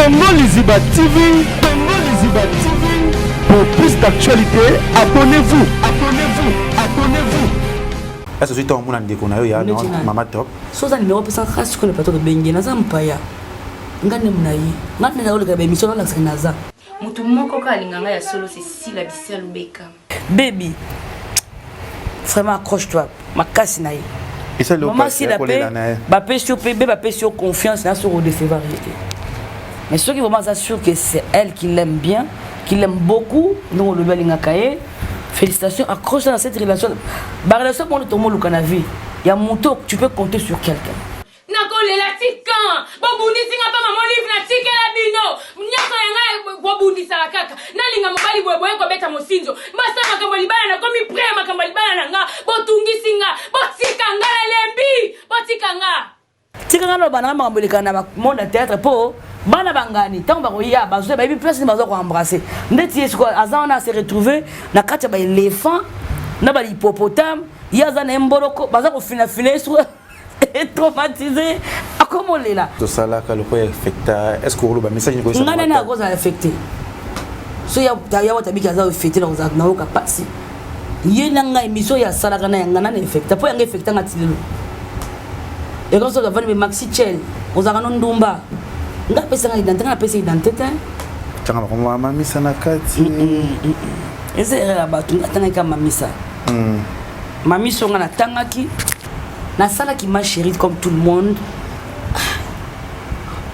Congo Liziba TV. Congo Liziba TV. Pour plus d'actualité, abonnez-vous. Abonnez-vous. Abonnez-vous. Est-ce que tu as un monde ya Mama Top? So ça numéro pour ça race que le plateau de Bengue na zampaya. Ngane munayi. Ngane na ole ka be mission la naza. Mutu moko ka linganga ya solo c'est si la Bissel Beka. Baby. Vraiment accroche-toi. Ma casse naïe. Et ça le maman si la paix, ba paix sur bébé, ba paix sur confiance, na sur de ses variétés. Mais ceux qui vraiment s'assurent que c'est elle qui l'aime bien, qui l'aime beaucoup, nous le belinga kaye. Félicitations, accroche dans cette relation. La relation pour tout le monde a vie. Il y a mon tour, tu peux compter sur quelqu'un. Nakole la tikan, bobundi singa pa maman livre na tika la bino. Nyako yanga bobundi sala kaka. Nalinga mobali bwebwe ko beta mosinzo. Masa makambo libala na komi prema makambo libala na nga. Botungi singa, botika nga lembi, botika nga. Tika nga no bana makambo likana na monde théâtre po. Bana bangani tant ba koya ba zo ba bi place ni ba zo ko embrasser ndeti yesko azana se retrouver na kati ba éléphant na ba hippopotame yaza na mboroko ba za ko fina sur traumatisé a comment là to sala ka le ko affecta est-ce que ba message ni ko ça ngana na ko za affecté so ya wata biki za affecté na za na ko pasi yena nga émission ya sala kana ngana na affecta po yanga affecta ngatilelo et quand ça va venir maxi chel ozaka no ndumba nga pesa nga identité nga pesa identité tanga ba koma mamisa na kati ezera la batu nga tanga ka mamisa mamiso nga na tanga ki na sala ki ma chérie comme tout le monde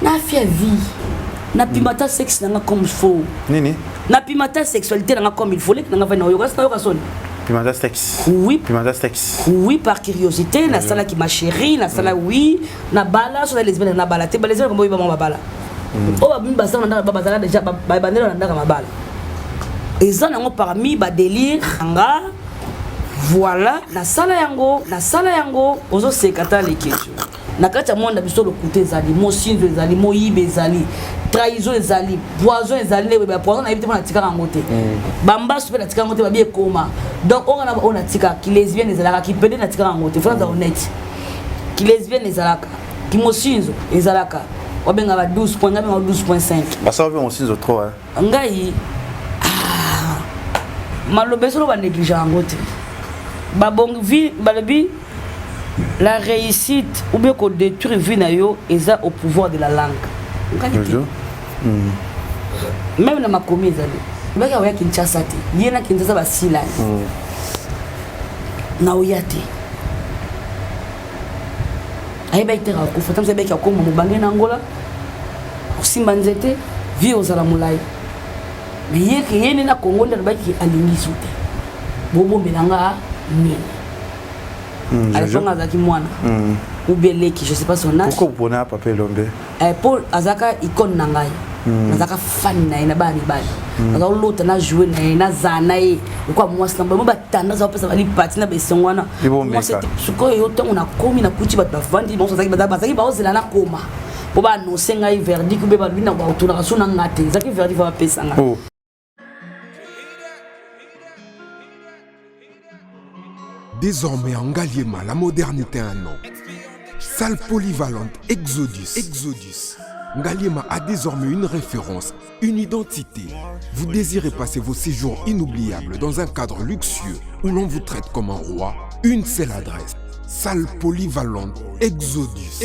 na fia vie na pimata sexe nga comme il faut nini na pimata sexualité nga comme il faut lek nga va na yoga son pimata sexe oui pimata sexe oui par curiosité na sala ki ma chérie na sala oui na bala sur les lesbiennes na bala te ba lesbiennes comme ba bala o ba bimba sa na ba bazala déjà ba bandelo na ndaka mabala eza nango parmi ba délire nga voilà na sala yango ozo sekata lekejo na kati ya monde biso le côté zali mosinzo zali moyibe zali trahison ezali poison ezali ba poison na éviter na tika yango te bamba super na tika yango te ba bien koma donc on a tika ki lesbienne ezalaka ki pede na tika yango te faut être honnête ki lesbienne ezalaka ki mosinzo ezalaka obenga ba 12 points ngabe 12.5 ba ça veut aussi trop ngai malobeso ba négliger yango te ba bon vie balebi la réussite ou bien qu'on détruit vie na yo eza au pouvoir de la langue. Même na makomi ezali. Baka oya Kinshasa te. Yena Kinshasa ba sila. Na oyate. Ay ba itera ko fatam se beka ko mo bange na Angola. Osimba nzete vie ozala mulai. Mais yene na Congo nda ba ki alingi soute. Bobo belanga ni. Alphonse Azaki Mwana ou Beleki, je sais pas son âge. Pourquoi vous prenez Papa Lombe? Paul Azaka icône nangai. Azaka fan na bani bani. Azaka l'autre na jouer na zanae. Pourquoi moi c'est pas moi tendance à passer ali parti na besongwana. Moi c'est ce que yo temps on a commis na kuti ba vandi bon Azaki ba ozela na koma. Po ba annoncer ngai verdict be ba bina ba otuna sona ngate. Azaki verdict va pesa nga. Désormais en Ngaliema, la modernité a un nom. Salle polyvalente Exodus. Ngaliema a désormais une référence, une identité. Vous désirez passer vos séjours inoubliables dans un cadre luxueux où l'on vous traite comme un roi? Une seule adresse. Salle polyvalente Exodus.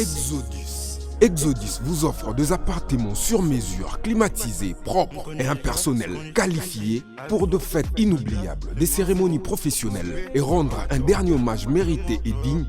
Exodus vous offre des appartements sur mesure, climatisés, propres et un personnel qualifié pour de fêtes inoubliables, des cérémonies professionnelles et rendre un dernier hommage mérité et digne.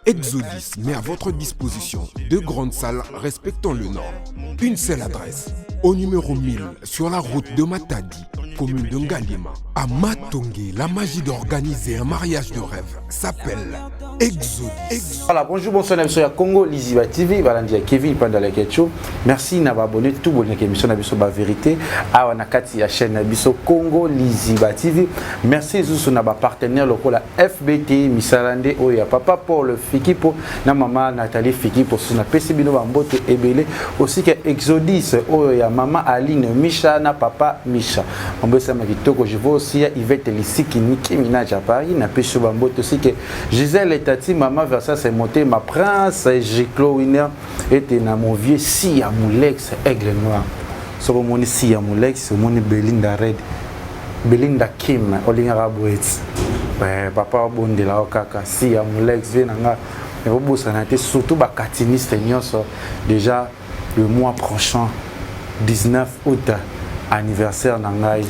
Exodus met à votre disposition 2 grandes salles respectant le Nord. Une seule adresse, au numéro 1000 sur la route de Matadi, commune de Ngaliema. À Matongé, la magie d'organiser un mariage de rêve s'appelle Exodus. Voilà, bonjour, bonsoir, nous sommes Congo Liziba TV, Valandia Kevin pendant Ketcho. Merci d'avoir abonné tout bon émission Nabiso ba vérité à Wanakati la chaîne Nabiso Congo Liziba TV. Merci tous nos partenaires locaux la FBT Misalande Oya Papa Paul Fikipo na maman Nathalie Fikipo sur na PCB no Bamboto Ebele aussi que Exodus Oya ya maman Aline Micha na papa Micha. On veut ça kitoko je vois aussi Yvette Lisiki Nicki Minaj à Paris na pecho bamboto aussi que Gisèle et Tati maman Versa c'est monté ma prince Giclo Winner était na mon vieux si à Moulex aigle noir. So mon si à Moulex mon Belinda Red Belinda Kim Olinga Boets. Papa bonde la okaka si à Moulex venanga et au bout ça n'a été surtout ba katiniste nyonso déjà le mois prochain 19 août anniversaire nangai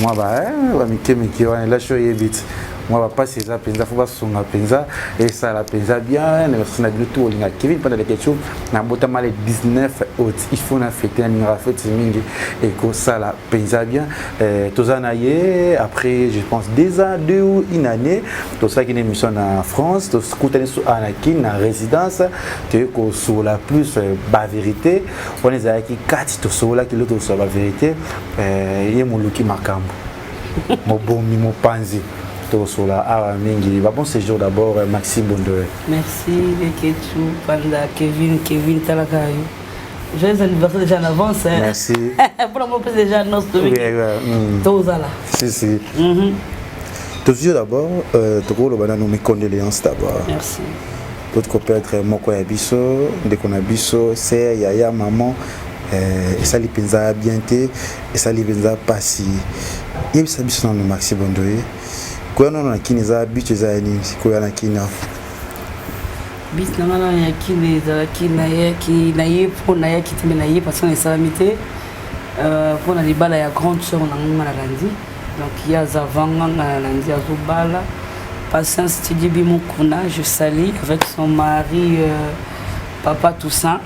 moi ba mikemiki wana la show yebit moi va passer ça penza faut pas songa penza et ça la penza bien merci na bitu olinga Kevin pendant les questions na botama le 19 août il faut na fêter na fête mingi et que ça la penza bien tozanaye après je pense 2 ans 2 ou une année tout ça qui est émission en France tout ce côté sur Anakin na résidence que sur la plus ba vérité on est à qui 4 tout sur là qui l'autre sur la vérité et mon luki makambo mon bon mi panzi sur la mingi va bon séjour d'abord Maxime Bondoé. Merci les Ketchou Panda Kevin Talakayo. Joyeux anniversaire déjà en avance. Hein. Merci. Pour la montée déjà annonce de Tozala. Si. Toujours d'abord tout le banane mes condoléances d'abord. Merci. D'autres copains être moko ya biso dès qu'on a biso c'est yaya maman et ça li penza bien té et ça li penza passi. Il ça biso dans le Maxime Bondoé. Quoi non na kini za biche za nini quoi na kini bis na ngana ya kini za kina ya ki na ye pour na ya kitime na ye parce qu'on est salamité pour na libala ya grande sœur na ngana landi donc il y a zavanga na landi azobala Patience Tidibi Mukuna je salue avec son mari Papa Toussaint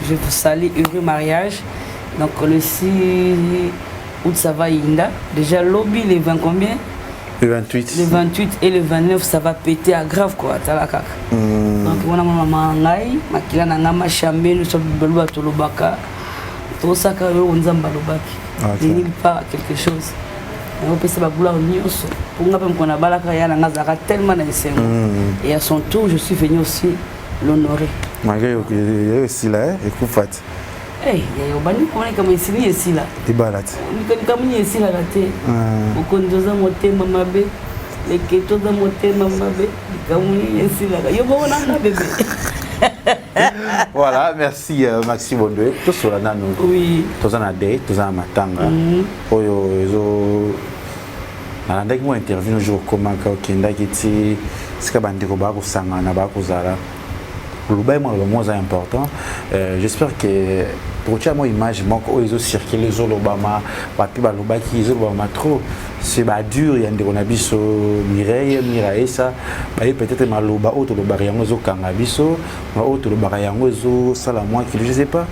je vous salue heureux mariage donc le 6 août ça va Inda déjà lobby les 20 combien le 28. Le 28 et le 29, ça va péter à grave quoi. Donc, on a maman ngai, makila na ngama chamé, nous sommes beloua tolobaka. Tout ça quand on zamba lobaki. Il n'y a pas quelque chose. On peut se bagoula au nyoso. Pour nga qu'on a balaka ya na ngazaka tellement na et à son tour, je suis venu aussi l'honorer. Malgré que aussi là, écoute fat. Hey, yo bani ko kama isini esila. Ibalat. Kama ni esila raté. Ukondoza motema mabe. Leketo za motema mabe. Kama ni esila. Yo bona na bébé. Voilà, merci Maxime Bondoé. Tout cela dans nous. Oui. Tout ça na day, tout ça matanga. Oyo ezo na ndaki mo interview jour comment ka okenda kiti sika bandeko ba ko sangana ba ko zala. Le moins important. J'espère que pour tu as mon image, moi, ils ont circulé les Obama, papi baloba qui ils ont trop. C'est dur, il y a des conabiso, Mireille, ça. Peut-être maloba autre le bariangozo kangabiso, autre le bariangozo salamois qui je sais pas.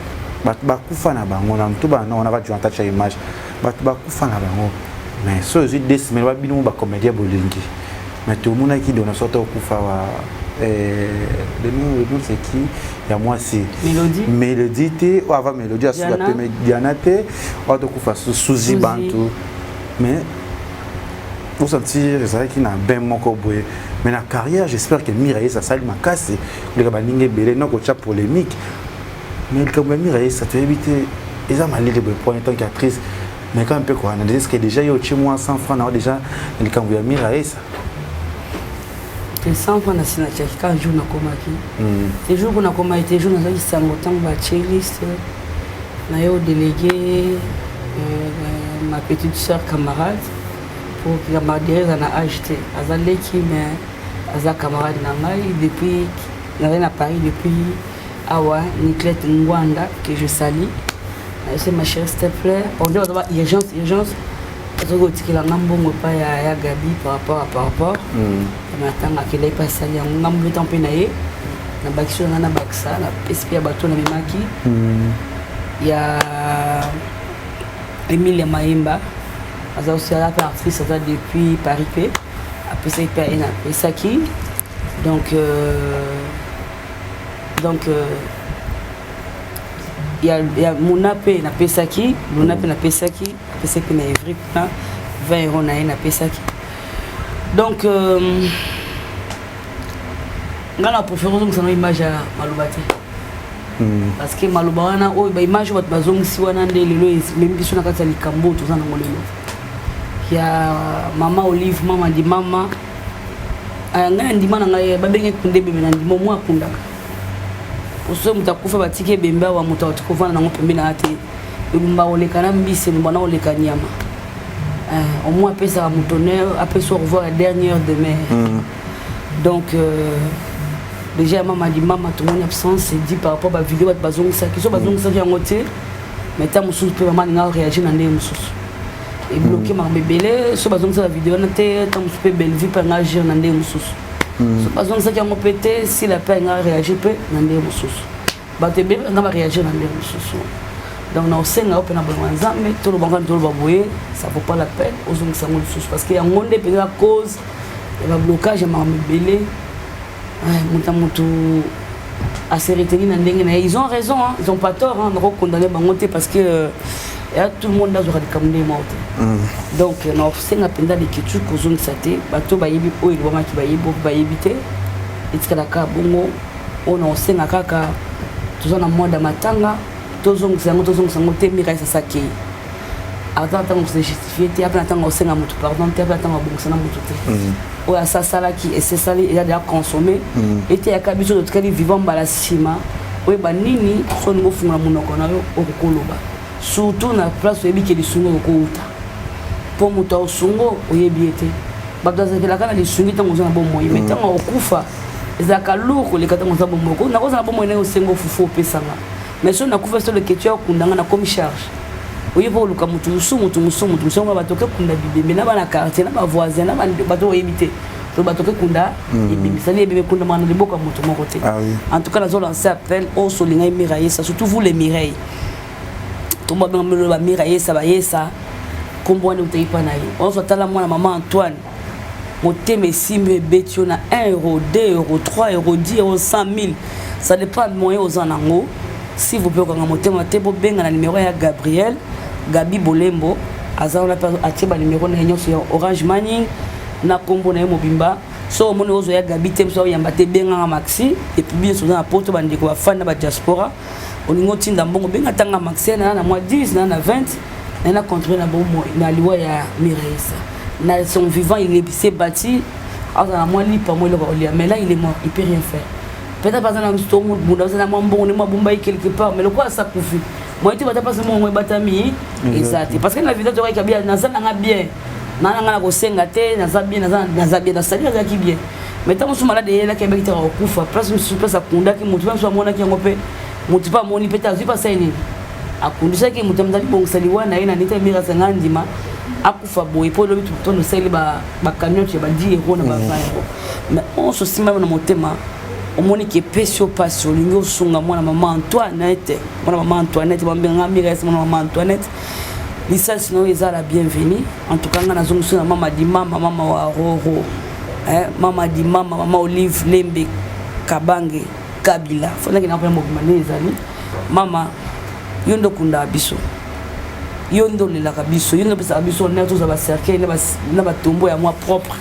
Bakufa na bango na tout ba on a pas dû entendre cette image. Bakufa na bango. Mais so je dis mais ba binu ba comédien bolingi. Mais tout le monde qui donne sorte au kufa le nom c'est qui? Il y a moi c'est Mélodie ou avant Mélodie à ce qu'on appelle Diana T ou de kufa Suzy Bantu. Mais pour sentir c'est qui n'a ben mon coboy. Mais la carrière j'espère que Mireille ça sali ma casse le gabaningue belé non coach polémique. Mais comme Mireille ça te éviter ils ont mal les points tant qu'actrice. Mais quand un peu quoi on a dit que déjà il y a chez moi 100 francs déjà il quand vous Mireille ça. Les 100 francs na sina chaki quand jour na komaki. Les jours qu'on a komaki jour na sango tant ba celliste na yo délégué ma petite sœur camarade pour que ma derrière na acheté azaleki mais aza camarade na ngai depuis na Paris depuis awa Niclette Ngwanda que je salue. C'est ma chère s'il te plaît. On dit urgence. Je vais ngambongo pa ya Gabi par rapport matanga kele pasali yango ngambo tampe na ye na bakisho na baksa na espia bato na memaki ya Emilia Maemba aza aussi la artiste ça depuis Paris P après ça il a Pesaki donc il y a Monape na Pesaki Monape na Pesaki na Evry na 20 € na Pesaki donc ngana préférence que ça image à malobati parce que maloba wana oyo baimage bato bazongisi wana nde lelo ememi biso na kati ya likambo toza nango lelo ya mama Olive mama di mama ngai ndima na ngai babenge kunde bebe na ndimo mwa kundaka oso mutakufa batike bemba wa muta otikova na ngo pembe na ate lumba oleka na mbisi lumba na oleka nyama au moins apesa mutonner apesa au revoir la dernière demain donc déjà maman dit maman tout mon absence c'est dit par rapport à la vidéo bazong ça qui sont bazong ça vient ngoté mais tant musu pe maman nga réagir na ndé musu et bloqué ma bébélé so bazong ça la vidéo na té tant musu pe belle vie pa nga agir na ndé musu so bazong ça vient ngopété si la pe nga réagir pe na ndé musu ba té bébé nga réagir na ndé musu donc na osenga open na banza mais tout le bangan tout le baboyer ça vaut pas la peine aux gens ça musu parce que ya ngonde pe la cause et le blocage ma bébélé mutu à se retenir dans ndenge na ils ont raison hein, ils ont pas tort hein de condamner bangote parce que tout le monde là aura des kamné morte donc na osenga penda de kitu kozon sate bato bayibi oyo bama ki bayibite etikala ka bongo ona osenga kaka tozona moda matanga tozong sango te mira ça saki attends on se justifier te après attends osenga mutu pardon te après attends bon sana mutu te ou à ça sala qui et c'est salé il a déjà consommé était ya kabiso de tukali vivant bala sima ou ba nini so ngo funga munoko na yo okukoloba surtout na place yebi ke lisungo ko uta po muta osungo oyebi ete badoza ke la kana lisungi tango zana bon moyi metango okufa ezaka loko le katanga zana bon moko na ko zana bon moyi na osengo fufu pesanga mais so na kufa so le ketua kundanga na comme charge oye pour le kamutu musu on va toquer kunda bibé na bana quartier na ba voisin na bato oyebité to bato ke kunda bibé ça les bébé kunda mana de boka mutu mon côté en tout cas la zone lancer appel au solinga mirailler ça surtout vous les mireilles to ba ngam ba mirailler ça ba yesa kombo wana utaipa na yo on soit la mwana maman Antoine moteme simbe betio na 1 euro 2 euros 3 euros 10 euros 100 000 ça dépend de moyen aux anango si vous pouvez quand motema te bo benga na numéro ya Gabriel Gabi Bolembo azana pa atiba numéro na nyo sur Orange Money na kombo na mobimba so moni ozo ya Gabi tem so yamba te benga maxi et puis bien sur na poto bande ko bafana ba diaspora oningo tinda mbongo benga tanga maxi na moi 10 na 20 na contrôler na bon na liwa ya Miresa na son vivant il est bâti azana moi li pas moi le mais là il est mort il peut rien faire peut-être pas dans tout le monde dans moi bon moi bomba quelque part mais le quoi ça profite moi tu vas pas seulement moi batami exact parce que la vidéo tu vois qu'il y a bien na bien na ko senga te na bien na salir za ki bien mais tant que malade là qui est au kufa place je place akunda ki mutu même so mona ki ngope mutu pas moni peut-être pas ça ni akundisa ki mutu mdali bon saliwa na ina nita mira sangandima akufa boy pour le tout no sali ba camion tu ba 10 euros na ba 20 euros mais on se sima na motema omoni ke pesio pasio lingo sunga mwana maman Antoinette bambenga mira mwana maman Antoinette licence no eza la bienvenue en tout cas ngana zongusu na mama di mama wa roro mama di mama Olive Lembe Kabange Kabila fona kina kwa mboma nezali mama yondo kunda biso yondo lela kabiso yondo pesa biso na to za ba cercle na ba tombo ya moi propre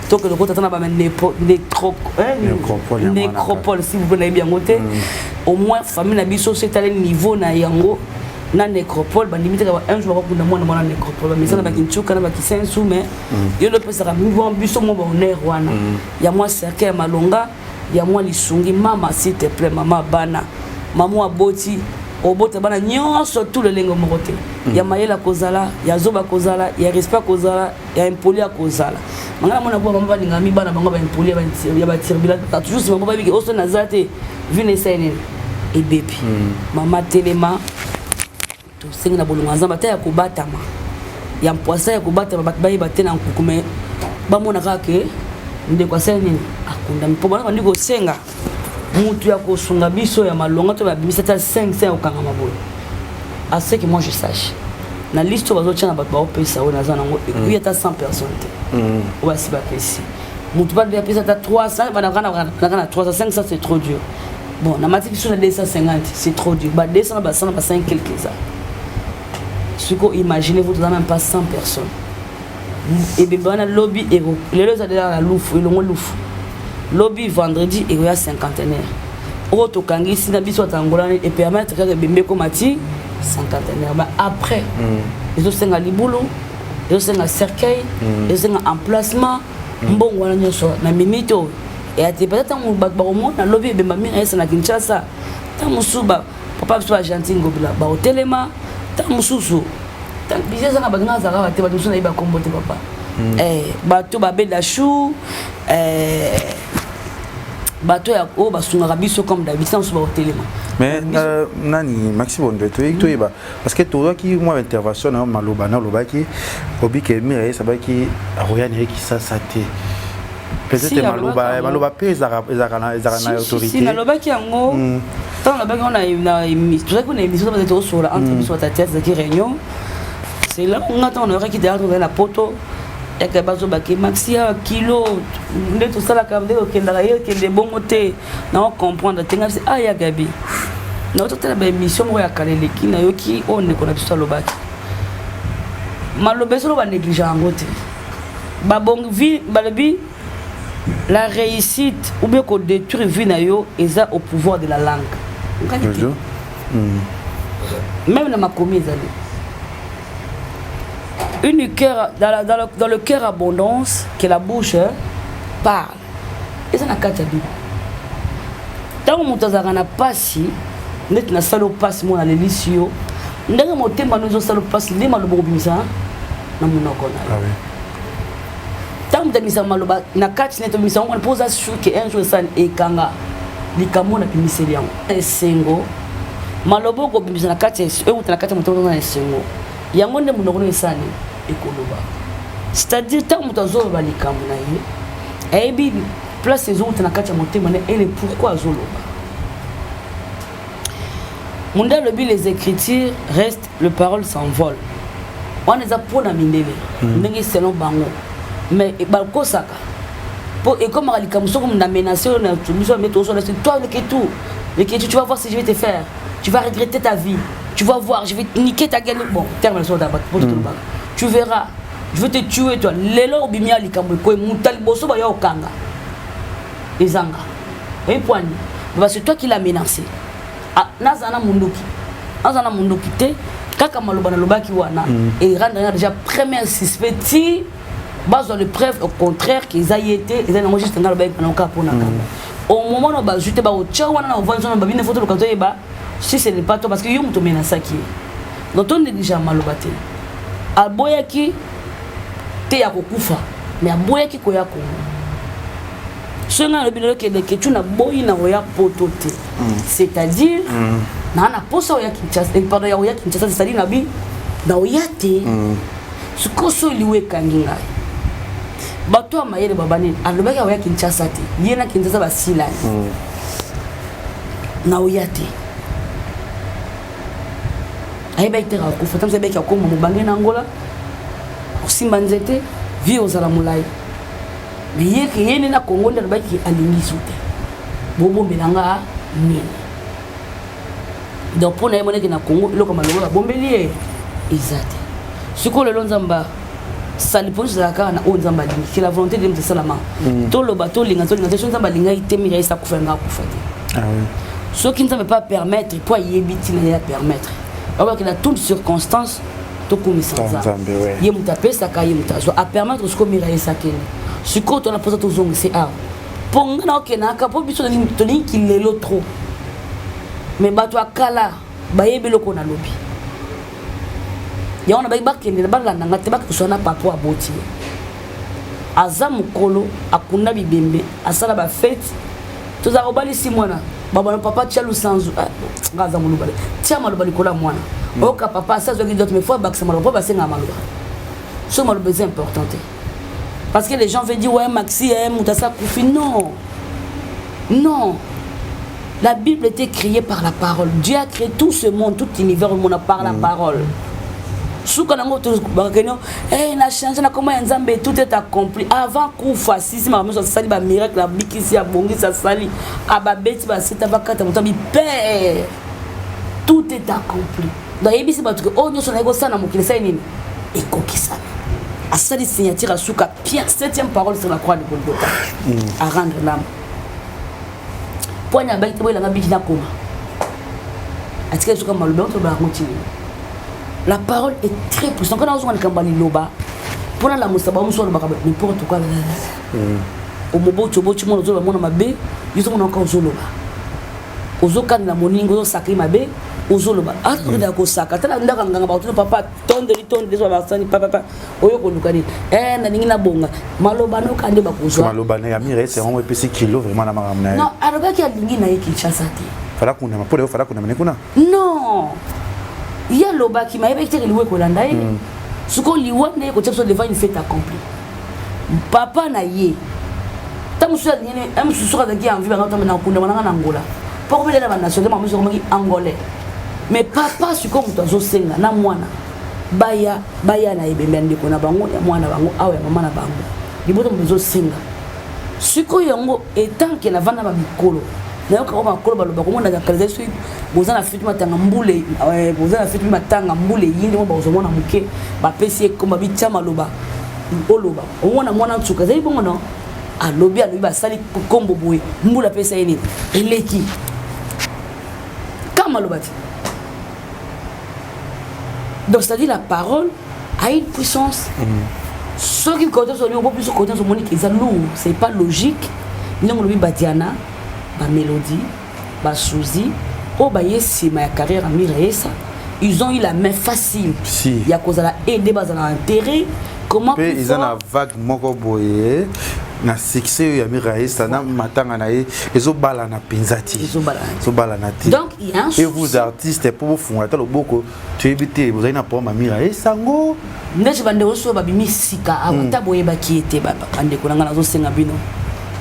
donc le côté na ba nécropole si vous voulez bien noter au moins famille na biso c'est à niveau na yango na nécropole ba limite un jour ko na mona nécropole mais ça na ba kinchuka na ba kisensu mais yo le pesa niveau biso mo ba honneur wana ya moi cercle malonga ya moi lisungi mama s'il te plaît mama bana maman aboti obota bana nyonso tout le lengo mokote ya mayela kozala ya zoba kozala ya respect kozala ya impoli kozala mangala mona kwa mama balinga mi bana bango ba impoli ya ba tirbila toujours c'est mama biki oso nazate vine sene et bébé mama telema to senga na bolonga nzamba ta ya kobatama ya mpoisa ya kobatama bayi batena nkukume bamona kake nde kwa sene akunda mpo bana ndiko senga mutu ya kosunga biso ya malonga to babimisa ta 500 okanga maboyo à ce que moi je sache na liste bazo tchana ba opesa ona zana ngo il y a 100 personnes ou asi ba pesi mutu ba de pesa ta 300 ba na 300 500 c'est trop dur bon na mati biso na 250 c'est trop dur ba 200 ba 100 ba 5 quelques ça ce que imaginez-vous dans même pas 100 personnes et bien bana lobby et les deux à la louf et le louf lobby vendredi et il y a cinquantenaire auto kangisi na biso tangola et permettre que bimbe komati cinquantenaire. Mais après les autres senga libulu, les autres senga cercueil, les autres senga emplacement mbongo wana nyoso na mimito et ati peut-être on ba na lobby be mami esa na Kinshasa ta musuba papa biso gentil ngobila ba hotelema ta mususu ta bizeza na baganga za ba te ba mususu na iba kombote papa bato babeda chou bato ya o basunga biso comme d'habitude sur ba hotelema. Mais nani Maxime on doit to yeba parce que toi qui moi intervention na maloba na lobaki obi ke mire ça ba ki royane ki ça te peut-être maloba pesa na autorité si na lobaki yango tant lobaki on a tout ça qu'on a émission peut-être sur la entre sur ta tête qui réunion c'est là on attend on aurait qui derrière dans la poto et que bazo baki maxia kilo nde tout ça la kamde okenda ye ke de bon côté na comprendre tenga c'est aya gabi na to tela ba émission mo ya kalele ki na yoki on ne connaît tout ça lobaki malobe so ba négligent ngote ba bon vie balobi la réussite ou bien qu'on détruit vie na yo eza au pouvoir de la langue même na makomi ezali une cœur dans le cœur abondance que la bouche parle et ça na kata bi tant moto za na pasi net na salo pasi mo na lelisio ndenge motema nous salo pasi ndi malobo bimisa na monoko na tant moto misa maloba na kati net misa on pose sur que un jour ça et kanga likamo na bimiseli yango esengo malobo ko bimisa na kati e moto na kati moto na esengo yango nde monoko na esani ekoloba c'est-à-dire tant moto azoloba likambo na ye ebi place ezokuta na kati ya motema na ele pourquoi azoloba munda lobi les écritures restent le parole s'envole wana eza mpona mindele ndenge selon bango mais bakosaka po ekomaka likambo soko na menacé na biso mettre au sol toi le que tu vas voir si je vais te faire tu vas regretter ta vie tu vas voir je vais niquer ta gueule bon terme sur ta tu verras je vais te tuer toi lelo bimia likambo ko mutali boso ba yo kanga ezanga et poigne parce que toi qui l'a menacé nazana munduki te kaka maloba na lobaki wana et rendre déjà premier suspect ti base de preuve au contraire qu'ils a été ils ont enregistré dans le bac na ka pona au moment où ba jute ba o tcha wana na vanzo na babine photo lokato eba si ce n'est pas toi parce que yo muto menacé qui donc on est déjà maloba te aboyaki te ya kokufa mais aboyaki ko ya ko songa le bilo que tu na boyi na roya potote c'est-à-dire na posa ya Kinshasa pardon ya Kinshasa c'est-à-dire na bi na oyate ce que so liwe kanginga bato amayele babane alobaki ya Kinshasa te yena Kinshasa basila na oyate ayeba itera kufa tamse beki akoma mubange na Angola osimba nzete vie ozala mulai mais yene na Congo nda baki alingi soute bobo belanga ni donc pour na yemone ke na Congo loko maloko bombeli ezate siko le lonzamba sali pour ça kana o nzamba lingi ki la volonté de salama to lo bato linga to nzamba linga itemi ya isa kufanga kufati ah oui ce qui ne peut pas permettre pour yebiti na permettre alors que dans toutes circonstances to komisa nzambe ye mutapesa ka ye mutazo a permettre ce ko mira esakeli siko to na posa to zongi c'est ah ponga na okena ka po biso ni toni ki lelo trop mais bato akala bayebi loko na lobi ya ona ba kende na balanda ngate ba kusona papo aboti aza mukolo akunda bibembe asala ba fête toza robali si mwana baba papa tia lusanzu ngaza mulubale tia malubali kola mwana oka papa ça zoki d'autres mais fois baksa malubali ba senga malubali ce malubali c'est important parce que les gens veulent dire ouais Maxi mutasa kufi non la Bible était créée par la parole. Dieu a créé tout ce monde, tout l'univers au monde par la parole. Souka nango to bakeno na change na comment nzambe tout est accompli avant kufa sisi ma meso sali ba miracle la bikisi ya bongi sa sali ababeti ba sita bakata mutambi père tout est accompli donc yebisi ba tuko onyo so na ego sana mokili sa nini ekokisana asali signature à souka Pierre 7e parole sur la croix de Golgotha à rendre l'âme poigne ba kitebo ilanga biki na koma atika soka maloba to ba continue. La parole est très puissante quand on a kambali loba pour la musaba muso ba n'importe quoi au mobo chobo chimo zo ba mona mabe yuzo mona ka ozoloba ozoka na moningo zo sakri mabe ozoloba atunda ko saka tala ndaka nganga ba to papa tonde zo ba sani papa oyo ko lukani na ningi na bonga maloba no kande ba ko zo maloba na ya mire c'est on epesi kilo vraiment na maramna non aroba ki alingi na yeki chasati fala kuna mapole fala kuna menekuna non ya loba ki maebe ki liwe ko landa ye suko liwa ne ko tseso devant une fête accomplie papa na ye tamusu ya nyene amsu suka da ki envie ba ngata na kunda na Angola pour que les nationaux maman sont angolais mais papa suko muto azosenga na mwana baya na ebembe ndiko na bango ya mwana bango awa ya mama na bango liboto mbezo senga suko yango etant que la vana ba mikolo na yoka ba makolo baloba ko mona da kaleza su bozana fitu matanga mbule bozana fitu matanga mbule yindi mo bazomona muke ba pesi ko ba bicha maloba oloba omona mwana tsuka zai bongo no alobi ba sali kombo boye mbula pesa yini eleki malobati. Donc c'est-à-dire la parole a une puissance. Ceux qui côté sur lui, on peut plus côté sur Monique, ils lourd, c'est pas logique. Nous on lui batiana, ba mélodie, ba souzi, oh ba yesi ma carrière à Miraesa. Ils ont eu la main facile. Si. Il y a cause à la aider, bas à l'intérêt. Comment ils ont la vague moko boye. Na succès ya Miraesa na matanga na ye ezobala na penzati ezobala na ti donc il y a un et vous artistes pour vous fondre le boko tu éviter vous avez na pour Miraesa ngo ndetse bande oso babimi sika awata boye bakiete baba bande kolanga nazo senga bino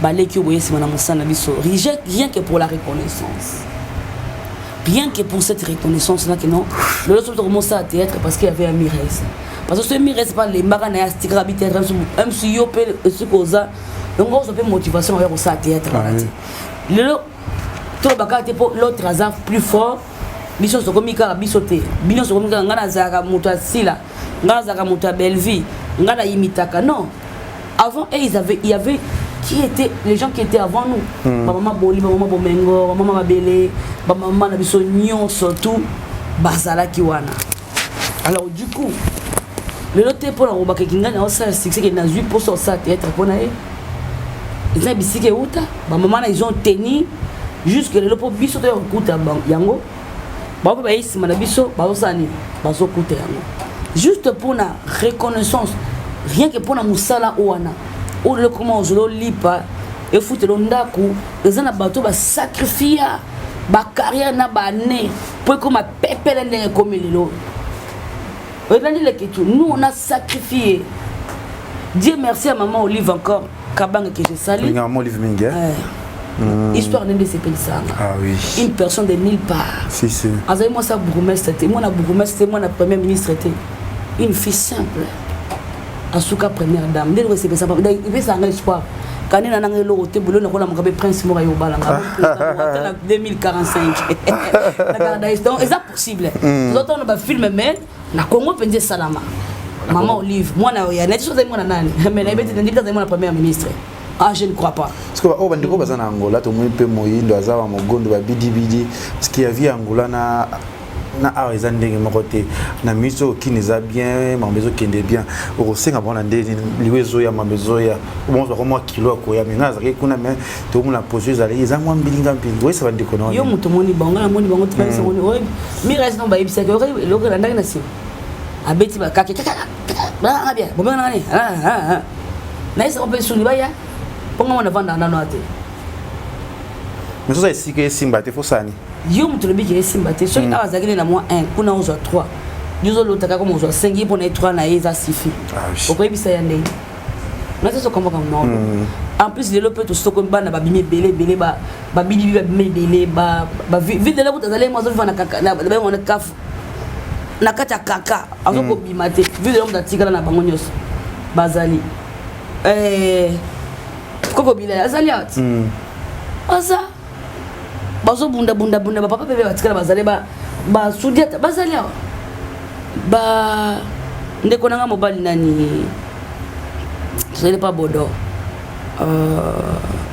baleki boye sima na musana biso rien que pour la reconnaissance bien que pour cette reconnaissance là que non le autre commence à théâtre parce qu'il y avait un Miraesa parce que ce Miraesa pas les marana ya stika habiter même si yo pe ce cosa donc on se fait motivation avec ça théâtre le to bakate pour l'autre azar plus fort biso so komika bisote bino so komika ngana zaka muto asila ngana zaka muto Belleville ngana imitaka non avant il y avait qui étaient les gens qui étaient avant nous maman Boli maman Bomengo maman Mabele maman na biso nyon surtout bazala kiwana alors du coup le noté pour la roba kinga na ça succès qui na 8% ça théâtre pour na ils ont bisike uta maman ils ont tenu jusque le po biso to kuta yango ba ba isi mana biso ba osani ba so kuta yango juste pour la reconnaissance rien que pour la musala oana ou le comment je lipa et foutre le ndaku les ana bato ba sacrifier ba carrière na ba né pour comme pepele ndenge comme lelo nous on a sacrifié. Dieu merci à maman Olive encore Kabang que je salue. Maman Olive Minga. Histoire de ces personnes. Ah oui. Une personne de nulle part. Si si. Azay moi ça bourgmestre était moi la bourgmestre moi la première ministre était une fille simple. Asuka première dame. Dès que c'est ça il fait ça en espoir. Quand on a un euro te boulot on a mon prince Morayo Balanga 2045. Donc est-ce possible? Nous on a film mais na Congo penze salama. Maman Olive, moi na ya net chose moi na nani. Mais na bête ndika za moi la première ministre. Ah je ne crois pas. Parce que au bandiko bazana Angola to mo pe moyindo azawa mogondo ba bidi parce qu'il y avait Angola na arizan ndenge mokote na miso kineza bien mambezo kende bien osenga bona ndeni liwezo ya mambezo ya bon so comme kilo ko ya minga zake kuna mais to mo la poser zali ezangwa mbilinga mpingo esa bandiko no yo muto moni bango na moni bango tpesa moni oy Miraesa no ba ibisa ko loko na ndanga na si abeti ba kake ba bien bon na nani na esa open suni ba ya ponga mona vanda na no ate mais ça ici que simba te fosani yo mutu lobi ke simba te so ina wazakile na moi 1 kuna ozo 3 yuzo lotaka comme ozo 5 pour na 3 na eza suffit pourquoi bisa ya ndenge na ça comme non en plus les lopes to stoko bana ba bimi belé ba bidi ba bimi belé ba vide la buta zale mo zo fana kaka na ba mo na kaf na kata kaka azoko bimate vide la buta tikala na bango nyos bazali koko bila azali out asa bazo bunda ba papa bebe batikala bazale ba sudiata bazali ba ndeko nanga mobali nani ce n'est pas bodo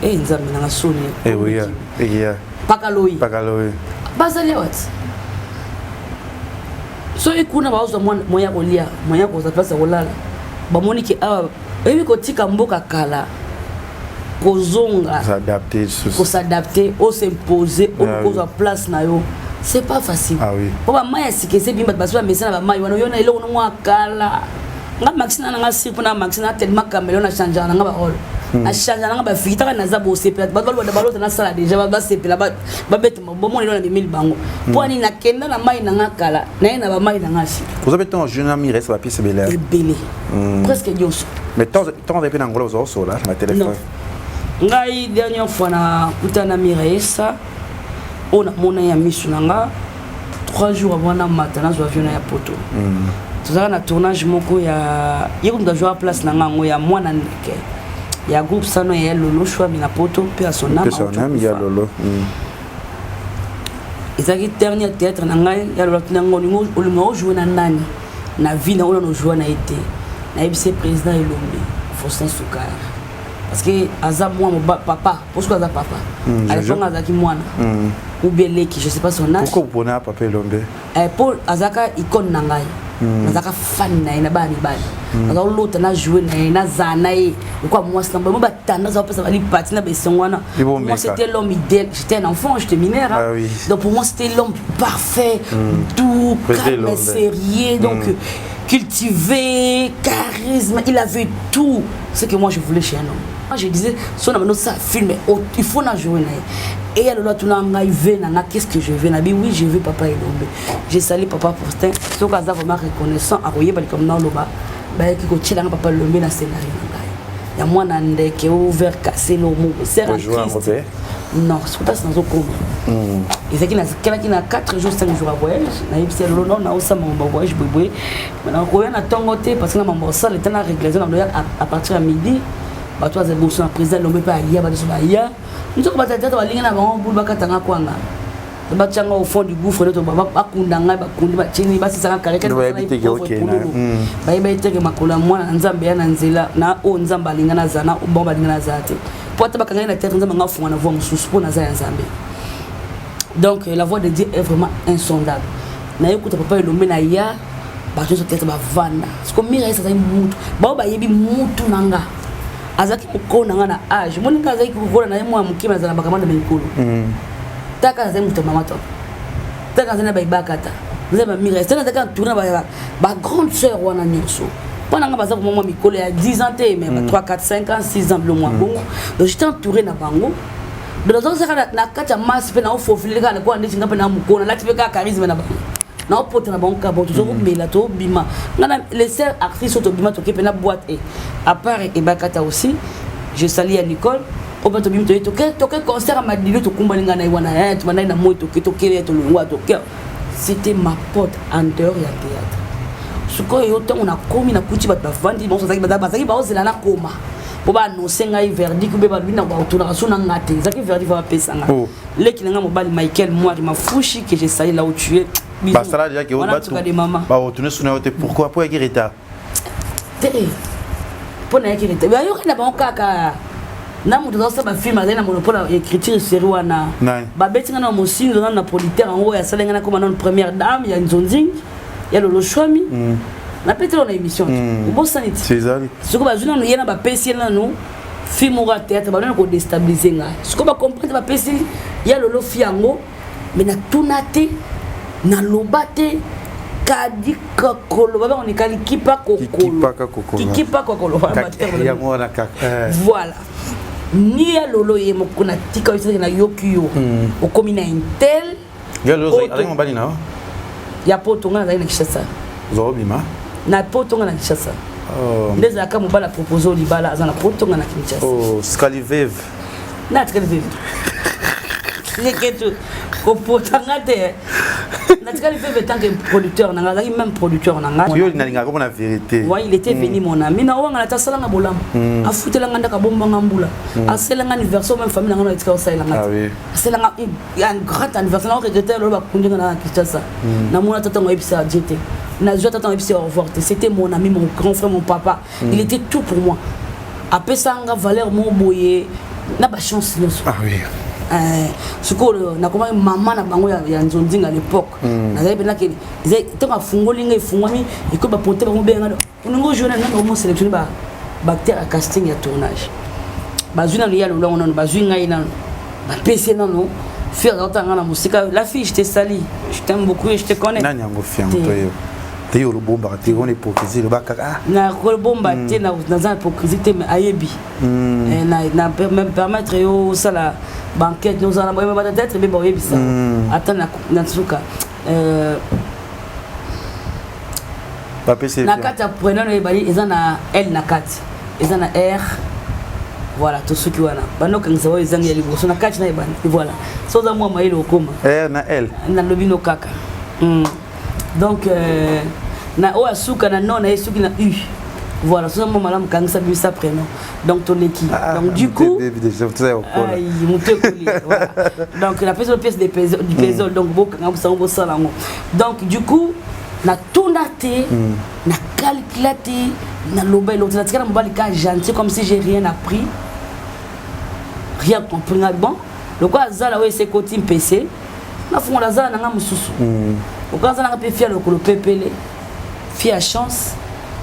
nzambe nanga soni oui Pakaloyi. Bazali what? So ikuna baozo moya kolia, moya koza place kolala. Bamoni ki ebi kotika mboka kala. Kozonga. S'adapter, au s'imposer, au poser place na yo. C'est pas facile. Ah oui. Pour maya sikese bimba baswa mesana ba mayi wana yona ilo no kala. Nga maxina nga sipo na maxina tellement caméléon na changer nga ba hol. Na changer nga ba fita na za bo sepela ba ba balota na sala déjà ba sepela ba bête mo mo ilo na 1000 bango. Pour ni na kenda na mayi na nga kala. Na na ba mayi na nga si. Vous avez tant jeune ami reste la pièce belé. Belé. Presque dioso. Mais tant depuis na ngolo zo là na téléphone. Ngai dernière fois na utana miresa ona mona ya misunanga 3 jours avant na matana zo avion ya poto. Tozala na tournage moko ya yekunda jouer place na ngango ya mwana ndeke. Ya groupe sano ya lolo choix mina poto pe à son âme. Son âme ya lolo. Ezaki dernier théâtre na ngai ya lolo tunango ningo olimo jouer na nani na vie na ona no jouer na été. Na ibise président Elombe Faustin Soukar. Parce que Azab moi papa, pourquoi Azab papa? À l'époque Azaki mwana. Ou bien Leki, je sais pas son âge. Pourquoi vous prenez papa Elombe? Pour Azaka icône nangai. Azaka fan na bani bani. Azaka l'autre na jouer na zanae. Pourquoi moi c'est moi batana ça peut ça aller partir na besongwana. Moi c'était l'homme idéal, j'étais un enfant, j'étais mineur. Ah oui. Donc pour moi c'était l'homme parfait, doux, calme, sérieux, donc cultivé, charisme, il avait tout ce que moi je voulais chez un homme. Moi je disais, si on a ça filmé, il faut la jouer. Et elle a tout qu'est-ce que je veux? Oui, je veux papa Elombe. J'ai salé papa Faustin. Ce que j'ai vraiment reconnaissant, à Royer, comme dans le bas, qui continue à papa Elombe dans le scénario. Il y a moi qui est ouvert, cassé le mot. C'est un triste. Non, c'est pas dans un coma. Et c'est qu'il y a 4 jours, 5 jours à voyage. Il y a un voyage. Maintenant, on a tant côté parce que ma salle est en réglé à partir de midi. Toi, c'est bon, le président ne peut pas y aller. Nous sommes battus dans la ligne avant pour bakatanga kwanga. Batanga au fond du gouffre de Toba, bakundanga, bakundi, bachini, basi sanga kareka. Ba iteke makola mwana nzambe ya nzela na o nzamba lingana zana bomba lingana zate. Pour tabakanga na tête nzamba ngafu na voix mususu pour na za nzambe. Donc la voix de Dieu est vraiment insondable. Na écoute papa Elombe na ya bato so tête ba vanda. Parce que mira ça mutu. Ba ba yebi mutu nanga. Azaki kokona ngana age moninga azaki kokona na yemwa mukima za bakamanda menkulu taka za muto mama to taka za na baibakata nzeba mira tena taka tourner ba grande sœur wana nyonso pona nga baza ko mama mikolo ya 10 ans te même 3 4 5 ans 6 ans le mois bongo donc j'étais entouré na bango de la zone na kata masse pe na ofofile ka na ko ndeti ngapa na mukona lati pe ka charisme na bango na pote na bango ka boto zo mela to bima ngana les sœurs actrices to bima to kepe na boîte et à part et bakata aussi je salue à Nicole au bato bima to ke concert à Madilo to kumbalinga na iwana tu mandai na moto to kele to lungwa to ke c'était ma pote en dehors ya théâtre suko yo to na komi na kuti bato bavandi bon ça bazaki ba ozela na koma pour ba annoncer ngai verdict be ba bina ba otuna sona ngate zaki verdict va pesa nga leki nga mobali Michael moi qui m'a fouchi que j'ai salé là où tu es. Basta déjà que bah retourner sur notre pourquoi pour Girita pour na Girita ba yo kana ba kaka na mutu za ba film na monopole écriture série wana ba betinga na mosinzo na politaire en haut ya salenga na comme non première dame ya Nzonzing ya lolo Shwami na petro na émission bon sanité c'est ça ce que ba juna no yena ba pesi na no film au théâtre ba na ko déstabiliser nga ce que ba comprendre ba pesi ya lolo fiango mais na tunate na lobate kadi kokolo baba on ekali kipa kokolo voilà ni ya lolo ye mokuna tika yose na yokiyo okomi na intel ya lolo avec mon bali na ya poto ngana na Kinshasa zobima na poto ngana na Kinshasa ndeza ka mobala proposer libala azana poto ngana na Kinshasa scalivev na scalivev leketo kopotangate natikali fait tant que producteur nanga zaki même producteur nanga yo nalinga comme la vérité ouais il était venu mon ami na wanga na tasala na bolam afutela nganda ka bomba ngambula asela ngani version même famille nanga na etika osala ngata asela ngani un grand anniversaire na regretté lo ba kundinga na Kinshasa na mona tata ngo ebisa jete na joie tata ngo ebisa au revoir c'était mon ami mon grand frère mon papa il était tout pour moi après ça nga valeur mon boyer na ba chance ah oui sikoyo nakomaki mama na bango ya nzondinga à l'époque nazali pena ke ntango afungoli nga efungwami ekoyi baporte bango benga oningo journée nanga omo sélectionné bacteur à casting ya tournage bazwi nano ya lolongo nano bazwi ngai nano bapesi nano fille azalotanga na mosika la fille je te sali je t'aime beaucoup et je te connais nani yango fille yango toyo te olobombaka te on hypocrisie lobakaka na kolobomba te naza hypocrisie te mais ayebi na permettre yo osala banquette nozala na peut-être mbe baoyebisa ata na suka na kati ya preneur oyebali eza na L na kati eza na R voilà tout ce qui wana banokangisa oyo ezangi ya liboso na kati na ebani voilà soza mwa mayele okoma R na L na lobino kaka donc na oya suka na non na esuki na U voilà soza mwa malamu kangisa bimisa prénom donc toleki donc du coup voilà donc la pièce du puzzle donc bokanga busango bosala ngo donc du coup na tunda te na calcula te na loba l'autre na tikana mobali ka gentil comme si j'ai rien appris rien compris bon le quoi azala we c'est côté PC na fungola azala nanga mususu okaza nanga pe fia le kolo pepele fia chance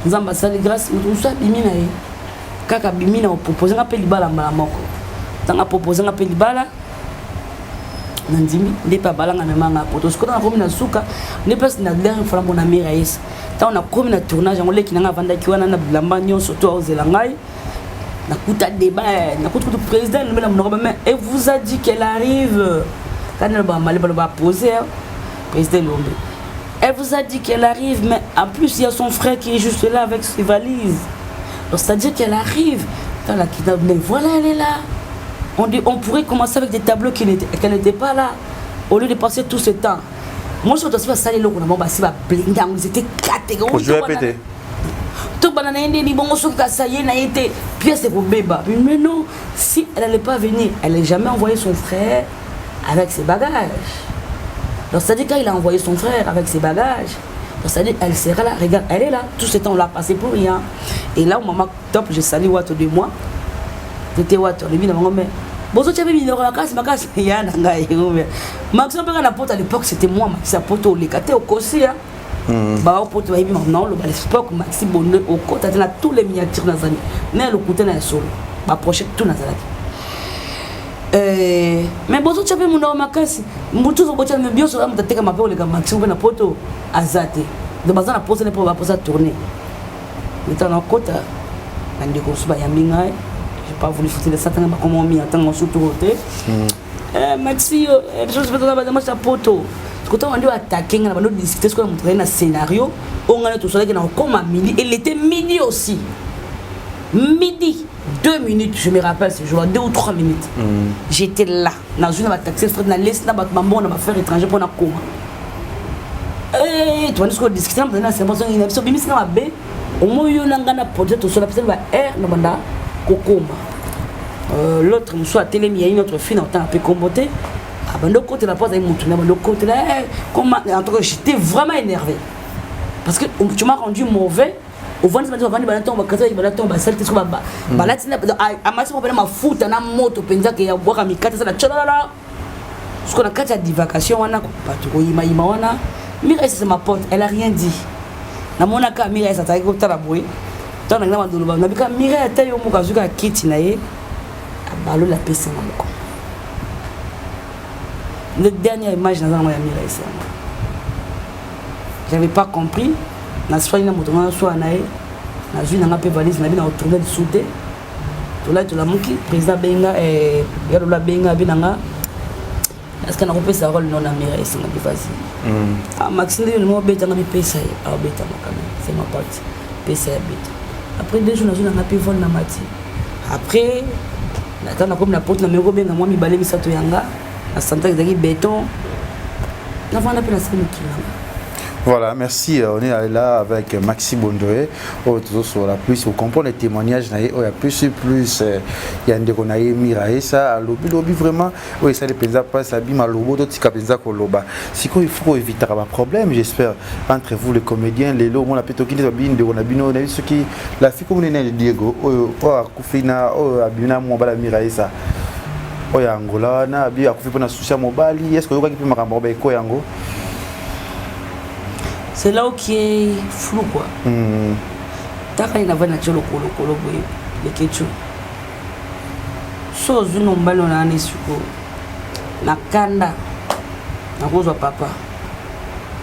nzamba sali grâce mususu bimi na ye kaka bimi na proposer nga pe libala mbala moko tanga proposer nga pe libala nandimi ndepa balanga memanga poto skota na komi na suka ne place na dernière fois mon ami Raïs tant on a komi na tournage ngole kinanga vanda kiwana na bilamba nyonso to ozela ngai na kuta débat na kuta président le mais et vous a dit qu'elle arrive quand elle va poser président Lombe elle vous a dit qu'elle arrive mais en plus il y a son frère qui est juste là avec ses valises donc c'est à dire qu'elle arrive dans la mais voilà elle est là. On pourrait commencer avec des tableaux qu'elle n'était pas là, au lieu de passer tout ce temps. Moi, je suis ça les locaux, c'était catégorique. Je vais répéter. Tout le monde dit bon, ça y est, n'a été pièce pour bébé. Mais non, si elle n'allait pas venir, elle n'a jamais envoyé son frère avec ses bagages. Donc, c'est-à-dire qu'il a envoyé son frère avec ses bagages. Donc, c'est-à-dire qu'elle sera là, regarde, elle est là, tout ce temps, on l'a passé pour rien. Et là, au moment top, j'ai sali Watt de moi. C'était Watt, le bin mais bozo tu avais mis la casse ma casse ya na ngai Maxime pe na porte à l'époque c'était moi Maxime poto le kate au kosi ba poto ba non le à l'époque Maxime bonne au côté na tous les miniatures na zani mais le côté na solo ba projet tout na zalaki mais bozo tu avais mon nom ma casse mutu zo botia me bio so am tateka ma pe le Maxime na poto azate de bazana na pose ne pour ba poser tourner maintenant na côté andi ko suba ya mingai j'ai pas voulu foutre les satans comment mis attends surtout côté Maxi je vais dans la match à poto quand on doit attaquer on va discuter ce qu'on a montré un scénario on a tout ça qui est comme à midi il était midi aussi midi 2 minutes je me rappelle ce jour 2 ou 3 minutes j'étais là dans une taxi frère na laisse na maman na faire étranger pour na coma tu vois ce qu'on discute dans la séance il y a une bimi na ba au moins yo nanga projet tout ça la personne va na banda kokoma l'autre monsieur a télé il y a une autre fille en temps un peu comboté ah ben de côté la porte elle monte là de côté là comment en tout cas j'étais vraiment énervé parce que tu m'as rendu mauvais au vent m'a dit banaton ba kaza banaton ba salte so ba balatina a masi ko ma futa na moto penza ke ya boka mikata sala chalala ce qu'on a kata divagation wana ko patro ima wana Mira c'est ma pote elle a rien dit na mona ka Mira ça ta ko tala boy tant na mandolo ba na bika Mira ta yo mo ka zuka kiti na ye abalo la pese moko la dernière image na zama ya Mira ça j'avais pas compris na soigné na moto na so anaye na zui na pe valise na bina retourner de sauter to la muki président benga ya la benga binanga est-ce qu'on a repéré sa rôle non américain c'est ma vas-y Maxime le mot bête na pesa a bête quand même c'est ma pote pesa bête après 2 jours na pe vol na mati après na tana comme la porte na meko benga moi mi balé mi sato yanga na santa de béton na vana pe na sema kilanga. Voilà, merci. On est là avec Maxime Bondoé. Sur la plus, vous comprenez les témoignages. Il y a plus. Il y a un déconaï Mirae ça. Lobby vraiment. Oui, ça dépend pas. Ça bima lobo. D'autres qui capent ça koloba. Si il faut éviter un problème, j'espère entre vous les comédiens, les lots, on a plutôt qui les abîmes de on a bino. On a vu ce qui la fille comme on est né Diego. Kufina. Abina moi bala Mirae ça. oya Angola na bi akufi pona souci mobali est-ce que yoka kipi makambo ba eko yango c'est là où qui est flou quoi taka ina vana cholo kolo boye le kecho so zuno mbalo na anesuko na kanda na kozwa papa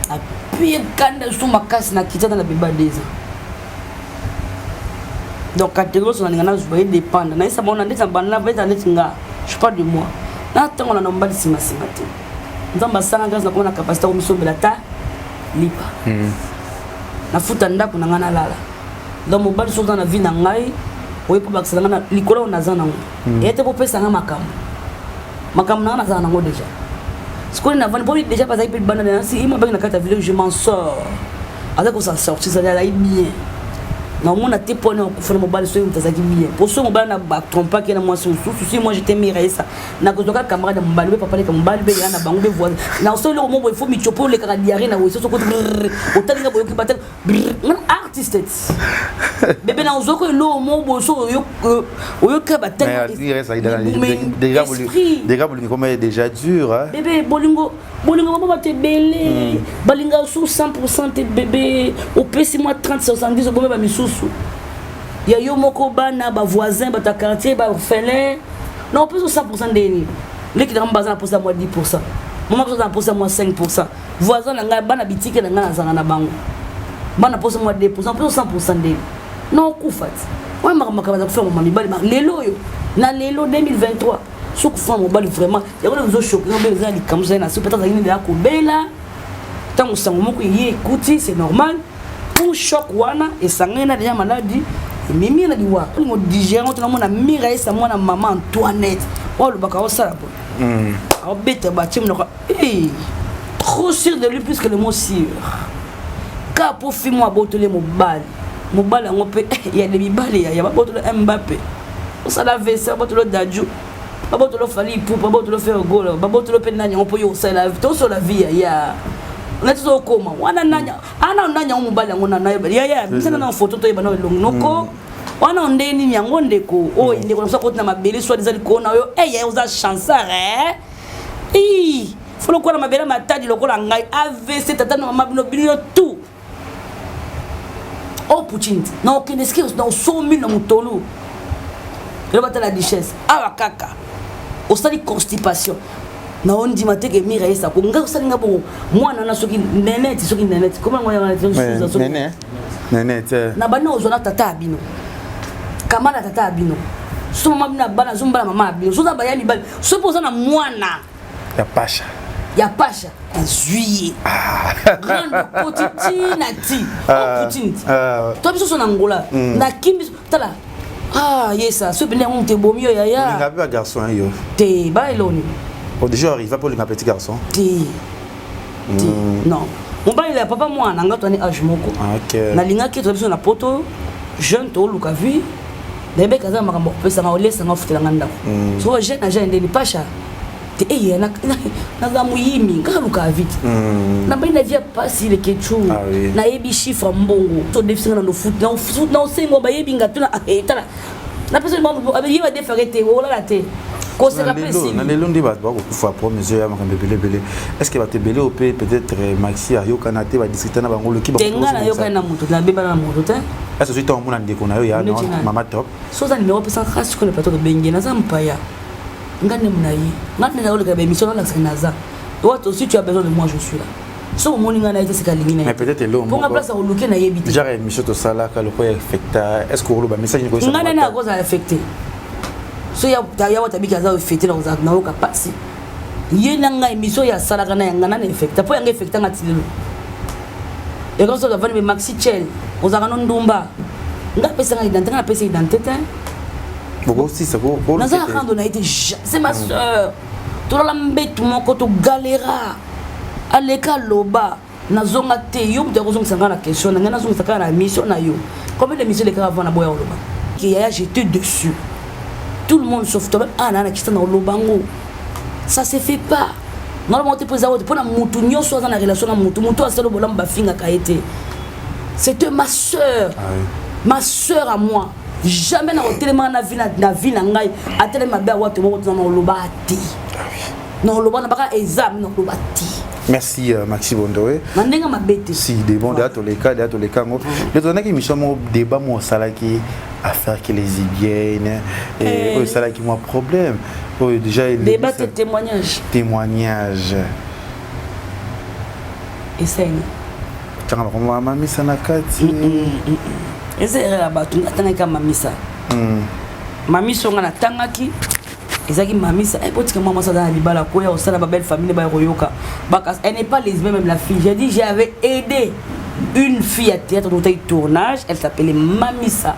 na pire kanda sous makasi na kitata na beba deza donc catégorie sur na zuba dépendre na isa bona ndeta banna veta ndetinga je parle de moi na tango na mbali sima te nzamba sanga grâce na kona capacité omisombela ta lipa na futa ndako na ngana lala donc mobali so dans la vie na ngai oye po bakisa ngana likolo na zana ngo ete po pesa nga makam na zana ngo déjà ce qu'on a vendu déjà pas avec bande na si ima na kata village je m'en sors avec on s'en sortir ça là bien non mon a té pour nous faire mobile so mtazaki bien pour so mobile na ba trompa que na moi si moi j'étais miré ça na ko toka camarade mobile papa le mobile be yana bango be voisin na so le moment il faut mi chopo le kaka diarrhée na so ko otalinga boyo ki batel artiste bébé na ozoko lo mo bo so yo ka batel déjà bolingo comme déjà dur hein bébé bolingo maman te belé balinga sous 100% te bébé au pesi moi 30 70 au ba misusu ya yo moko bana ba voisin ba ta quartier ba orphelin non plus 100% deni les qui dans bazan pour ça moi 10% maman pour ça moi 5% voisin na nga bana bitike na nga na bango bana pour ça moi 2% plus 100% deni non kufat ouais makamaka ba faire mama bali lelo yo na lelo 2023 sous fond mobile vraiment ya ko zo choquer on besoin de comme ça na sous peut-être une de la kobela tant que ça moko y écoute c'est normal pour choc wana et ça ngena déjà maladie mimi na diwa ngo digérer on na mira et ça moi na maman Antoinette oh le baka osala po au bête ba tim no trop sûr de lui plus que le mot sûr car pour film moi botole mobile ngo pe il y a des bibale ya ba botole Mbappé on ça la vaisselle botole Dadju ba botole Fali pour ba botole faire goal ba botole pe nanya on peut yo ça la tout sur la vie ya natizo koma wana nanya ana nanya mobile ngo na nayo ya misana na photo to ibana longnoko wana ndeni nyango ndeko o ndeko na soko na mabele soit des alikona yo ya uza chansard folo kwa na mabele matadi lokola ngai AVC tata na mama bino bino tout oh putinti na okende skills na 100,000 na mutolu le bata la richesse awa kaka osali constipation na on dit maté que mira esa ko nga osali nga bo mwana na soki neneti comment ngoya na tso so neneti na bana ozona tata abino kamana tata abino so mama bina bana zumbala mama abino so za bayami bali so poza na mwana ya pasha en juillet grande quotidienne ti opportunité toi biso so na ngola na kimbi tala yesa so bine on te bomio ya nga ba garçon yo te ba eloni au déjà arrive pour le petit garçon non mon père il a papa moi nanga toni âge moko na linga ki to biso na poto jeune to luka vi bébé kaza makambo pesa na olesa na futela nganda so jeune na jeune ndeni pasha te na za muyimi ngaluka vite na bina via pasi le kechu na yebi chiffre mbongo to defisanga no foot na sengo ba yebi ngatuna etala na pesa mbongo abi va defarete wala la te ko se rappelle si na lelo ndi ba ko fa pour mesure ya makambe belé est-ce que va te belé au peut-être maxi ayo kanate va discuter na bango le ki ba tenga na yo kana mutu na beba na mutu te est-ce que tu t'en mona ndeko na yo ya non mama top so za numéro pesa khas ko le plateau de bengi na zampaya ngane munayi ngane na ole ka be mission la sinaza toi aussi tu as besoin de moi je suis là so moni ngana ite sikalingi na mais peut-être lo pour place au luke na yebite déjà mission to sala ka le ko affecta est-ce que lo ba message ko ngane na ko za affecté so ya wata bika za affecté na za na ko pasi yena nga émission ya sala kana ngana na affecta po yanga affecta ngatilelo et quand ça va venir maxi chel ozaka no ndumba nga pesa nga identité nga pesa identité beaucoup si c'est beau naza rando na été c'est ma sœur to la mbet moko to galera aleka loba nazonga te yo mte ko zonga na question na ngana zonga na mission na yo combien de missions les cas avant na boya loba qui a jeté dessus tout le monde sauf toi na kista na lobango ça se fait pas normalement te poser pour na mutu nyoso za na relation na mutu aselo bolamba finga ka été c'était ma sœur ma sœur à moi jamais na tellement na vie na ngai atele mabe wa to mo na lobati non lobana baka exam non lobati. Merci Maxime Bondoé. Mandenga mabete. Si des bons de tous les cas ngo. Le temps que mission mon débat mon sala qui affaire qui les hygiène et au sala qui moi problème. Déjà il débat témoignage. Témoignage. Essaye. Tanga ko mama misa na kati. Essaye la batu atanga kama misa. Mamiso ngana tangaki. Ezaki mamisa epotika maman ça dans libala koya au sala ba belle famille ba royoka bakas elle n'est pas lesbienne même la fille j'ai dit j'avais aidé une fille à théâtre dans un tournage elle s'appelait Mamisa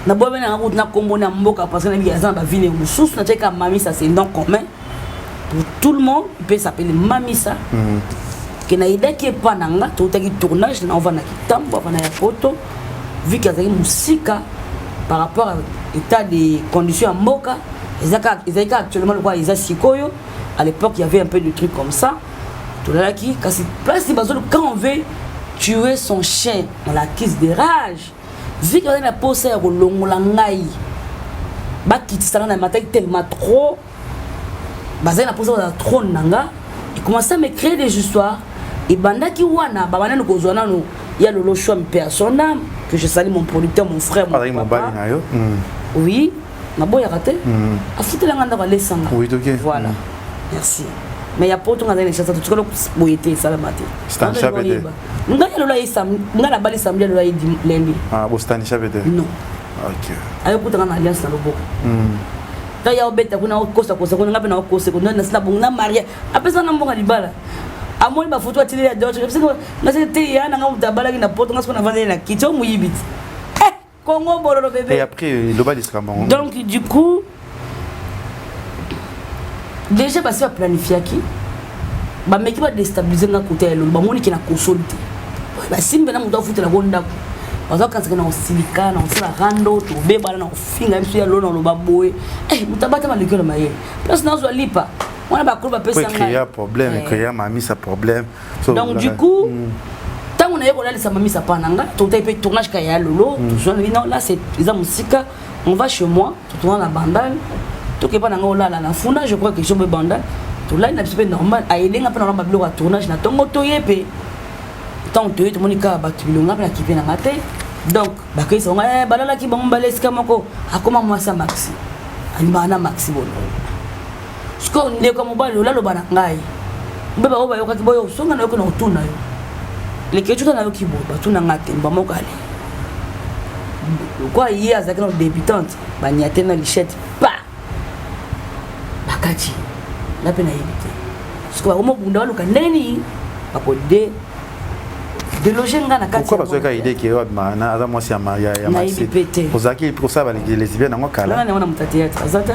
na bobe na route na kombo na mboka parce que na biaza ba ville mususu na teka Mamisa c'est nom commun pour tout le monde il peut s'appeler Mamisa que na idée qui est pas nanga tout un tournage na on va na kitambo va na ya photo vu qu'il y a musika par rapport à l'état des conditions à mboka. Ils ont actuellement le roi Isa Sikoyo. À l'époque, il y avait un peu de trucs comme ça. Tout là qui, quand on veut tuer son chien, on la crise de rage. Vu qu'on a la pose à Rolongolangaï, qui s'en a matin tellement trop, basé la pose à trop nanga, il commence à me créer des histoires. Et banda qui wana, babana no kozwana no, il y a le choix personne que je salue mon producteur, mon frère, mon papa. Oui. Na boya raté a foutu la nganda les sanga oui ok voilà merci mais ya poto nganda les chasa tout ko boyete salamate stan chabete ngana lo la isam ngana bali samedi lo la lundi ah bo stan chabete non ok ayo kuta ngana alliance na loboko ta ya obeta kuna kosa kuna ngape na kosa kuna na sina bonga maria apesa na mbonga libala amoni ba photo atile ya d'autres parce que na c'était ya na ngam tabala na poto ngasko na vendre na kitcho muyibit Congo Bororo bébé. Et après, le bas d'Israël. Donc, du coup, déjà, parce que planifier qui, bah, mais qui va déstabiliser notre côté, le bamoni qui n'a consolidé. Bah, si nous avons foutu la bonne dame, parce que quand on a un silica, on fait la rando, tout bébé, on a un finger, on a l'eau, on a le baboué. Eh, nous t'abattons mal le cœur de ma gueule. Parce que nous avons lipa. On a pas couru, on peut créer un problème, créer un mamie, ça problème. Donc, du coup, on a eu ça m'a mis ça pananga tout a été tournage kaya lolo non là c'est ils ont musique on va chez moi tout le monde a bandal tout que pananga on là la funda je crois que je me bandal tout là il a c'est normal a aider ngapa na bablo à tournage na tongo toyepe tant tout le monde ka batulu ngapa na kipe na maté donc ba que sont balala ki bon balé ska moko akoma moi ça maxi ani bana maxi bon ce qu'on est comme balo là lo bana ngai mbeba oba yoka kiboyo songa na yoko na utuna yo les questions dans le kibo tout na ngate mbamo kale quoi hier avec nos débutante ba nyate na lichette pa bakati la pena yibite parce que au bunda waluka neni ako de loger ngana kati pourquoi parce que idée qui est mana ada moi c'est ya maxi pour ça qui pour ça les lesbiennes ngo kala ngana mta théâtre azata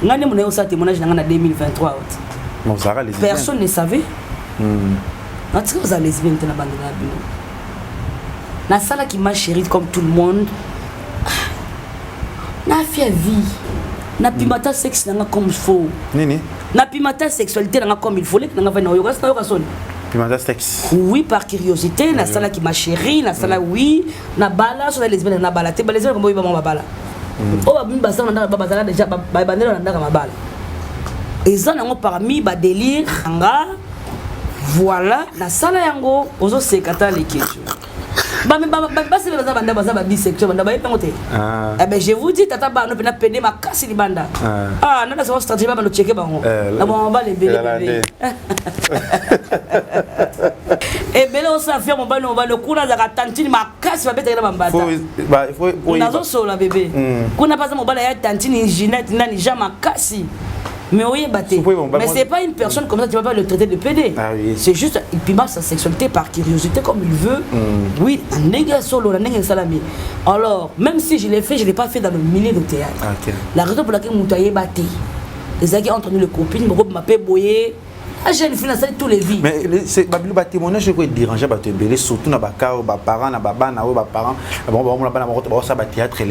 ngani mona yo sa témoignage ngana 2023 personne ne savait Notre vous allez lesbienne dans la bande de la bio. La salle qui m'a chérie comme tout le monde. Na fait vie. Na pimata sexe n'a comme il faut. Nini. Na pimata sexualité n'a comme il faut. Na va na yoga ça son. Pimata sexe. Oui par curiosité. La salle qui m'a chérie. La salle oui. Na bala sur les lesbiennes na bala. Te balaiser comme il va mon bala. Oh ba bimba ça na baba ça déjà ba bandela na ma bala. Et ça n'a parmi ba délire anga. Voilà, la salle yango, ozo sekata les questions. Bah c'est le banda baza bisexuel banda ba yepengote. Eh ben je vous dis tata ba no pena pede ma kasi li banda. Ah nana so stratégie ba no checker bango. Na bon ba le bébé. Et belle on s'affaire mon ba no ba le kuna za tantine ma kasi ba beta na bambata. Il faut nazo so la bébé. Kuna pas mon ba la tantine Ginette nani jama kasi. Mais oui, mais c'est pas une personne comme ça, tu vas pas le traiter de PD. Ah, oui. C'est juste, il pimate sa sexualité par curiosité comme il veut. Oui, un nègre solo, un nègre salami. Alors, même si je l'ai fait, je ne l'ai pas fait dans le milieu de théâtre. Okay. La raison pour laquelle je suis battu, les gens qui ont entendu les copines, je m'appelle Boyer, La jeune fille, ça tous les vies. Mais c'est le témoignage qui est dérangeant, surtout dans les cas où les parents, les parents, ça va théâtre,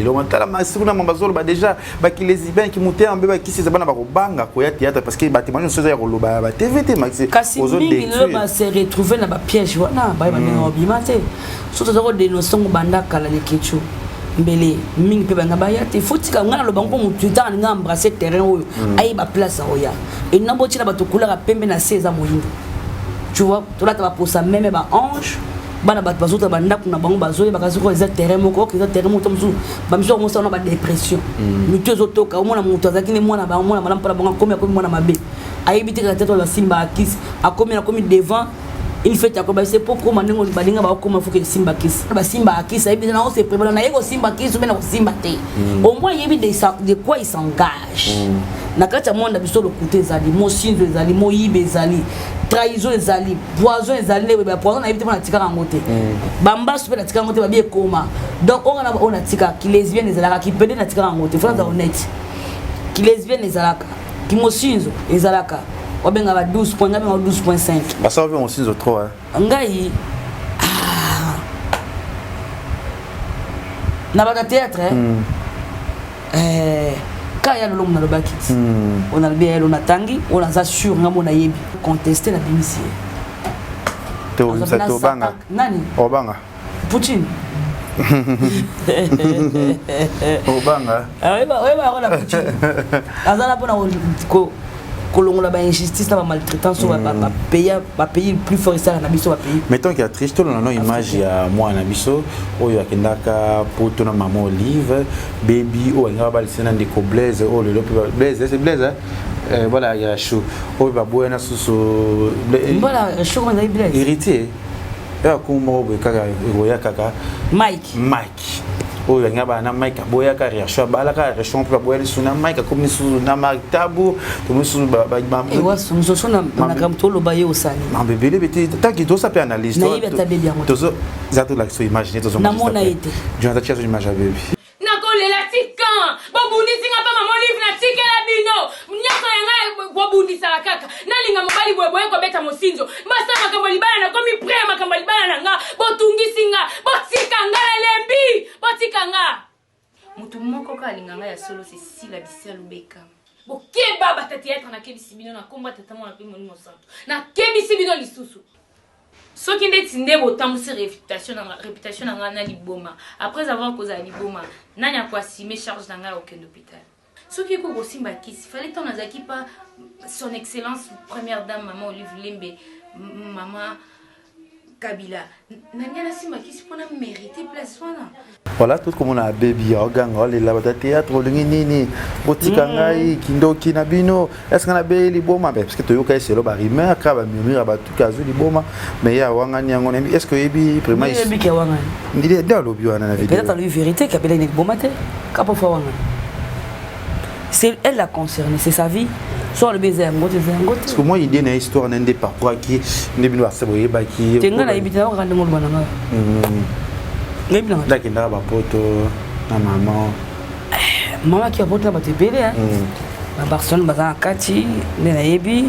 déjà, les Ibains qui montaient en bébé qui se banga théâtre parce que les témoignages sont la TVT. Kasi mingi va se retrouver dans le piège. Voilà, surtout des notions bandaka la lekecho. Mbele mingi pe banga baya te fotika ngana lo bango mutu ta nga embrasser terrain oyo ayi ba place oya et namboti na bato couleur pembe na 16 ans moyindo tu vois to la ta ba posa même ba ange bana bato bazota banda kuna bango bazoye bakazi ko exact terrain moko ko exact terrain moko musu ba miso ko sona ba dépression mutu zotoka omona mutu azaki ne mwana ba mwana malampala bango komi akomi mwana mabe ayi bitika tete la simba akis akomi na komi devant il fait à quoi c'est pourquoi maintenant on va dire comment faut que simba kiss ba simba kiss ça bien on se prépare na yego simba kiss mais na simba te au moins il y a de quoi il s'engage na kata monde biso le côté zali mo sinzo zali mo yibe zali trahison zali poison zali ba poison na yibite na tika ngote bamba super na tika ngote ba bien koma donc on a tika qui lesbienne zalaka qui pede na tika ngote faut être honnête qui lesbienne zalaka qui mo sinzo zalaka obenga ba 12 points ngabe 12.5 basa obi on sinzo trop ngai na ba théâtre kaya lo na lo bakiti on a bien on a tangi on a ça sûr ngamo na yebi contester la bimisi to banga nani obanga Poutine obanga ouais on a Poutine azala pona ko kolongola ba injustice na ba maltraitance ba pays plus fort ça na biso ba pays mettons qu'il y a triste on a une image ya moi na biso oyo akendaka poto na maman Olive baby o nga ba lisena ndeko Blaise o le Blaise c'est Blaise voilà il y a chaud o ba boena susu voilà chaud on a Blaise héritier ya kuma bo kaka roya kaka Mike oyo nga ba na Mike boya ka réaction bala ka réaction pour boya suna Mike comme sous na martabu to sous ba et wa sunu so na kam to lo baye osani ma bébé bébé ta qui to ça peut analyse to zo za to la so imaginer to zo na mona ite je na tia image à bébé na ko le la tikan bobundi singa pa mama Olive na tikela bino nyaka yanga bobundi sala kaka nalinga mobali bwebwe ko beta mosinzo masa makambo libana na komi prema makambo libana na nga botungi singa botika nga lembi botika nga mutu moko ka linganga ya solo c'est si la bisel beka bokeba batati être na kebisi bino na komba tata mona pe moni mosanto na kebisi bino lisusu soki ndeti ndebo tambusi réputation na nga na liboma après avoir causé liboma nani akwasime charge na nga au hôpital soki ko simba kisi fallait ton azaki pas son excellence première dame maman Olive Lembe maman Kabila nani na simba kisi pour na mériter place wana voilà tout comme on a baby organga les là ba théâtre olingi nini botika ngai kindoki na bino est-ce qu'on a be liboma parce que to yoka selo ba rimer ka ba murmure ba tout kazu liboma mais ya wangani yango est-ce que yebi vraiment yebi ke wangani ndile dans le bio na vidéo peut-être la vérité Kabila ni liboma te ka po fa wangani c'est elle la concernée c'est sa vie soit le baiser ngote parce que moi il y a une histoire n'ende parcours qui ne bino aseboye ba ki tenga na ibita ko kande ngolo bananga là qui n'a pas poto na maman qui a poto na batebele na Barcelone bazana kati ne na yebi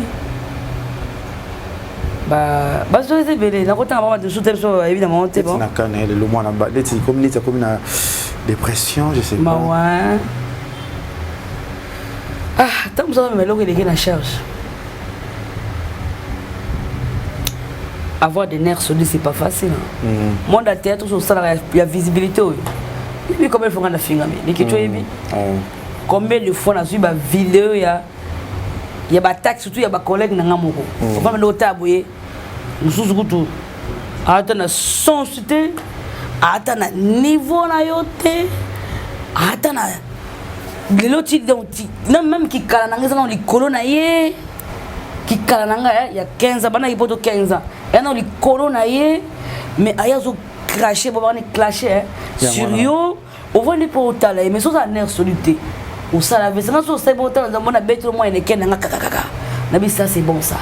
ba so c'est belé na kota maman de souter so évidemment c'est bon na kana le mois na ba leti comme na dépression je sais pas ouais tant que ça me loge les na charge avoir des nerfs solides c'est pas facile monde à théâtre sur ça il y a visibilité et combien de fois on a filmé mais que tu es bien combien de fois on a vu ba vidéo il y a ba taxe surtout il y a ba collègue na ngamoko on va me noter mususu kutu ata na sensibilité ata na niveau na yote ata na leloti donc même qui kala na ngeza na likolo na ye qui kala na nga ya 15 bana ipoto 15 ans et non likolo na ye mais aya zo cracher baba ni clasher sur yo on va ni pour tala mais ça nerf solité au sala vesa so c'est bon tala mona beto mo ene kenanga kaka na bi ça c'est bon ça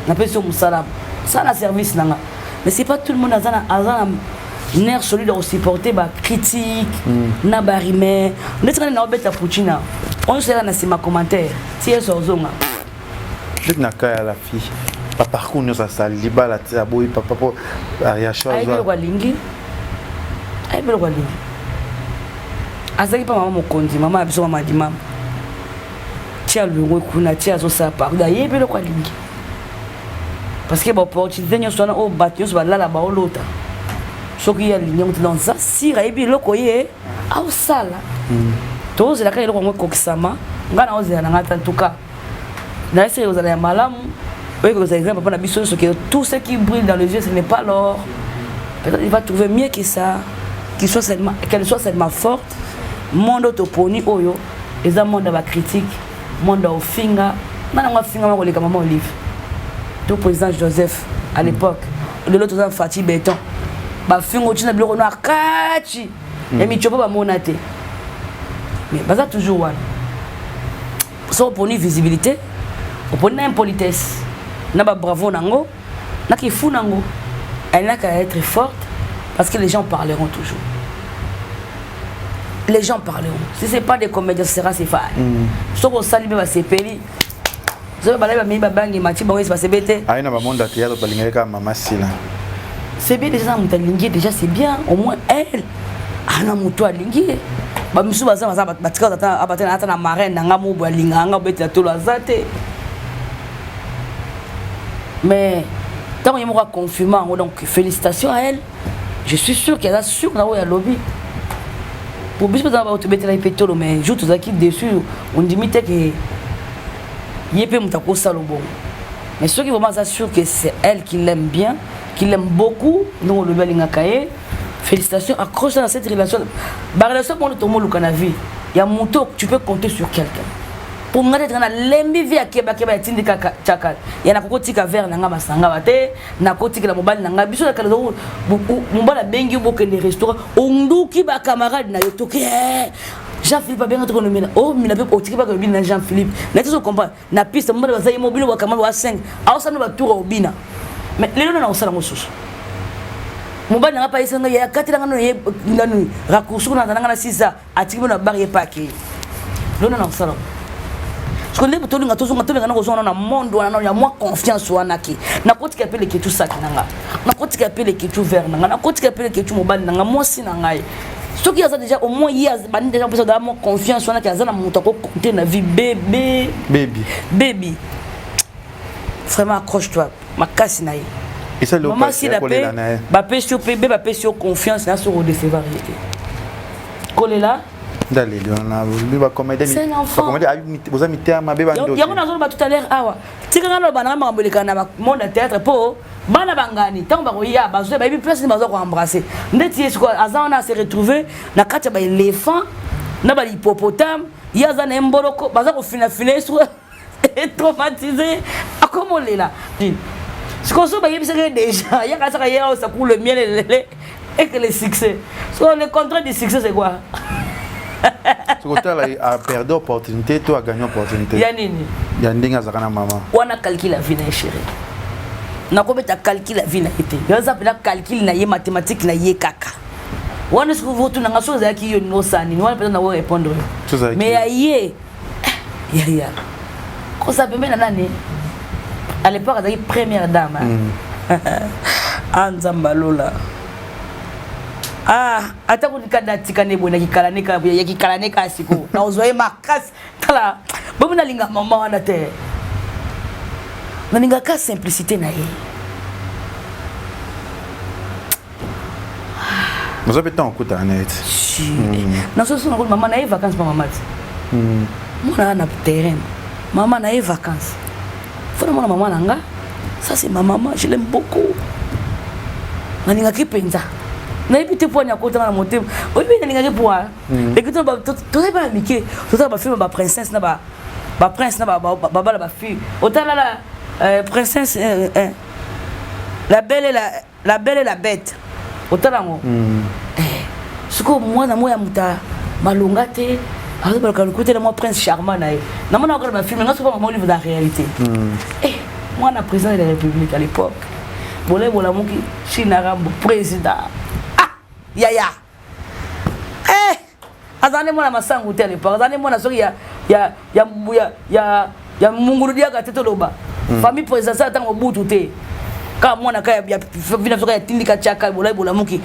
na peso musala ça na service nanga mais c'est pas tout le monde azana nerf solide de supporter ba critique na barime on est train na obeta puchina on sera na sima commentaire si eso zonga peut-être na kaya la fille pa parcours nous ça sali libala tia boy papa po aria chose ai bilo kwa lingi azali pa mama mokonzi mama abiso mama di mama tia lungu kuna tia zo sa pa da ye bilo kwa lingi parce que bon opportunité nyo sona o batio so la ba olota soki ya lingi mutu ça sira e bilo ko ye au sala toze la kailo ko kokisama ngana ozela na ngata en tout cas na essayer aux aller malamu. Oui, vous avez exemple pour la biso ce que tout ce qui brille dans les yeux ce n'est pas l'or. Peut-être il va trouver mieux que ça, qu'elle soit seulement forte. Monde autoponi oyo, les monde de la critique, monde au finga, nana finga ma koleka maman Olive. Tout président Joseph à l'époque, de l'autre temps Fatih Béton. Ba fingo tina biloko no akachi. Et mi chopa ba monate. Mais baza toujours one. So pour une visibilité, pour une impolitesse. Naba bravo nango, naki fou nango. Elle n'a qu'à être forte parce que les gens parleront toujours. Les gens parleront. Si ce n'est pas des comédiens, ce sera ses fans. Si on salue va se peli. Je vais balayer ma bangi mati bango c'est bête. Ah ina ba monde théâtre balinga ka mama sila. C'est bien déjà mutalingi déjà c'est bien au moins elle. Ana muto alingi. Ba misu baza batika abatana ata na marraine nga mo balinga nga bête to la zate. Mais tant qu'il y aura confinement, donc félicitations à elle. Je suis sûr qu'elle a sûr qu'il y a lobby. Pour bien que vous avez été pétolo, mais je vous ai dessus, on dit que il y a peu de choses. Mais ceux qui vraiment assurent que c'est elle qui l'aime bien, qui l'aime beaucoup, nous le bel ingakaye. Félicitations, accroche dans cette relation. La relation pour tout le monde dans la vie, il y a mon tour, tu peux compter sur quelqu'un. Pour moi être dans lembi via keba tindi kaka chakal yana kokotika vers nanga masanga bate na kotika la mobile nanga biso la kalo mobile bengi boke les restaurants onduki ba camarade na yotoke Jean-Philippe bien entre nous oh mina be otiki ba na Jean-Philippe na tu comprends na piste mobile ba mobile ba kamalo wa 5 awsa no ba tour obina mais lelo na osala mosusu mobile nanga pa isanga ya katira ngano ye ngano rakusu na nanga na 6 atiki na barrière paki lelo na osala. Parce que les boutons ont tous un monde où il y a moins confiance. Na koti qui appelle les ketu sakinanga. Na koti qui appelle les ketu vernanga. Na koti qui appelle les ketu mobile nanga. Moi si nangai. Ce qui a déjà au moins hier, bani déjà besoin d'avoir confiance. On a qu'à zana monta ko compter na vie baby. Vraiment accroche-toi. Ma casse naïe. Et ça le maman si la paix, ba paix sur bébé, ba paix sur confiance na sur de ces variétés. Collé là. D'aller c'est un enfant. Vous avez mis ma bébé il y a un tout à l'heure awa tika ngalo bana mamboleka na monde théâtre po bana bangani tant ba koya bazo ba bi place ni bazo ko embrasser ndeti yesko azana se retrouver na kati ba éléphant na ba hippopotame yaza na mboroko baza ko fina sur traumatisé akomolela là ce qu'on so ba yebisa déjà ya ka saka ya ça pour le miel et que le succès so le contrat du succès c'est quoi? Ce côté-là a perdu l'opportunité, toi a gagné l'opportunité. Yanini. Yandinga zakana maman. On a calculé la vie na chérie. Na ko beta calcul la vie na été. Yo za pela calcul na ye mathématique na ye kaka. On est ce que vous tout na ngaso za ki yo no sani. Ni on peut na répondre. Mais ya. Ko ça peut na nani? À l'époque elle était première dame. Anzambalola. Ah, hata kunikada tikane bona kikalaneka siku na uzoe makasi tala bobu na linga mama wana te na linga ka simplicité na ye vous avez tant écouté net na so so maman na vacances pa maman mona na terrain maman na vacances faut na maman nanga ça c'est ma maman je l'aime beaucoup na linga kipenza na épité pour na kota na motem o bi na ngaki pour et que to ba miki to ba film ba princesse na ba prince na ba la fille otala la princesse la belle et la bête otala ngo suko mwana moya muta malonga te alors ba ka côté de moi prince charmant na mona ko ba film na so ba mo livre de la réalité mwana président de la République à l'époque bolé bolamuki China Rambo président Yaya. Azane mwana masangu tele pa. Azane mwana soki ya munguru dia ka teto loba. famille présidentielle atango butu te ka mwana ka ya vina soka ya tindika chaka bola bola muki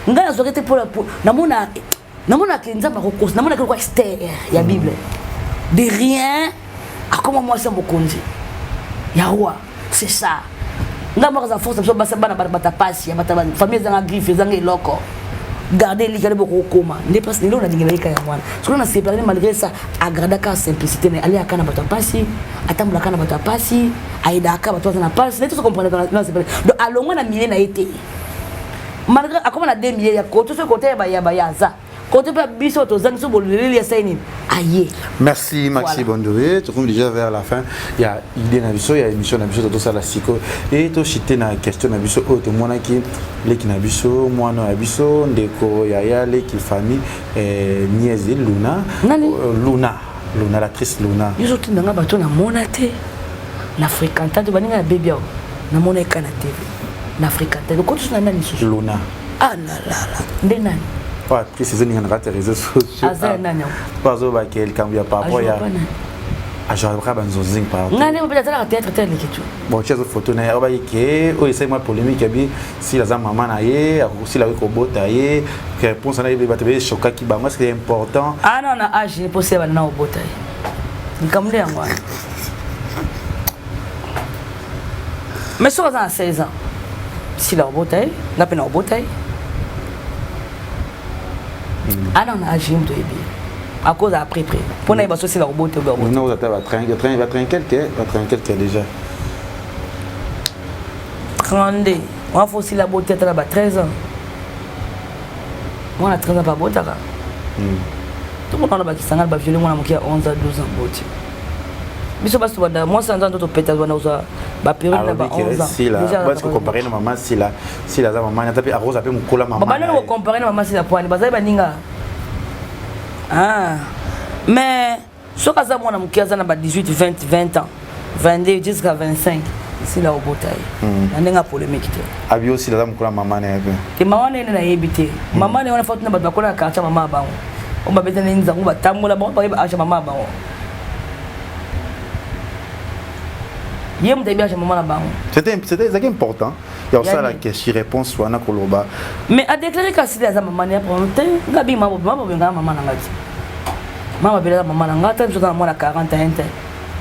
ngana soka te pour namona que nzamba kokosa namona que quoi Esther ya Bible de rien à comment moi c'est mokonzi ya roi c'est ça ngamba za force so basa bana bata pasi ya bata famille za griffe za ngeloko garder les gars beaucoup comment n'est pas là on a dit que ya mwana so na séparé malgré ça agrada ka simplicité mais aller akana bata pasi atambula kana bata pasi aida ka bata na pasi tu comprendre dans séparé donc alongo na milliers na été malgré akoma na 2 milliers ya côté ce côté ya za côté pas biso to zangi so boleli ya saini aye. Merci Maxi Bondoué, tu déjà vers la fin. Il y a idée na biso, il y a émission na biso tout ça la siko et to chité na question na biso o to mona ki les ki na biso mwana na biso ndeko ya les ki famille nièce Luna Luna l'actrice Luna. Yo to ndanga bato na mona te na fréquentante baninga na bébé na mona kana TV na fréquentante ko to na nani so Luna. Ah la ndenani Actrice ni ngana réseaux sociaux. Pas au baquel quand il y a par rapport à j'aurais pas besoin de par rapport. Ngane peut-être la théâtre tel que tu. Bon, tu as photo na ba yeke o essaye moi polémique abi si la maman na ye si la ko bota ye réponse na ba te choka ki ba moi c'est important. Ah non na âge ni possible na bota ye. Ni kamle yango. Mais sur à 16 ans. Si la bota ye, na pena bota ye. Ah non, j'ai un bébé. À cause après. Pour nous, il va se la robot. Non, il va train quelqu'un déjà. 32. On faut aussi la beauté à 13 ans. Moi, on a 13 ans, pas beauté. Tout le monde qui s'en a violé, moi, qui a 11 ans, 12 ans, beauté. Mais ça passe moi, c'est un temps de péter, on a période là-bas 11 ans. Si là, parce que comparer nos mamans, si la maman, a tapé à Rose, appelle mon cola maman. Bah, non, comparer nos mamans, c'est la poigne. Bah, ça va ninga. Ah, mais ce que ça, moi, qui a 18, 20 ans, 22 jusqu'à 25, c'est là au beau taille. On a une polémique. Abio, si la cola maman est un peu. Et maman n'est pas habité. Maman n'est pas faute de la cola carte à maman. On va mettre une zangou, on va tamou la bonne, on va acheter maman. C'était important. Il y a aussi la question réponse soit na koloba. Mais à déclarer que c'est la maman pour monter, gabi maman maman ngati. Maman bela maman ngati, je dans moi la 41 ans.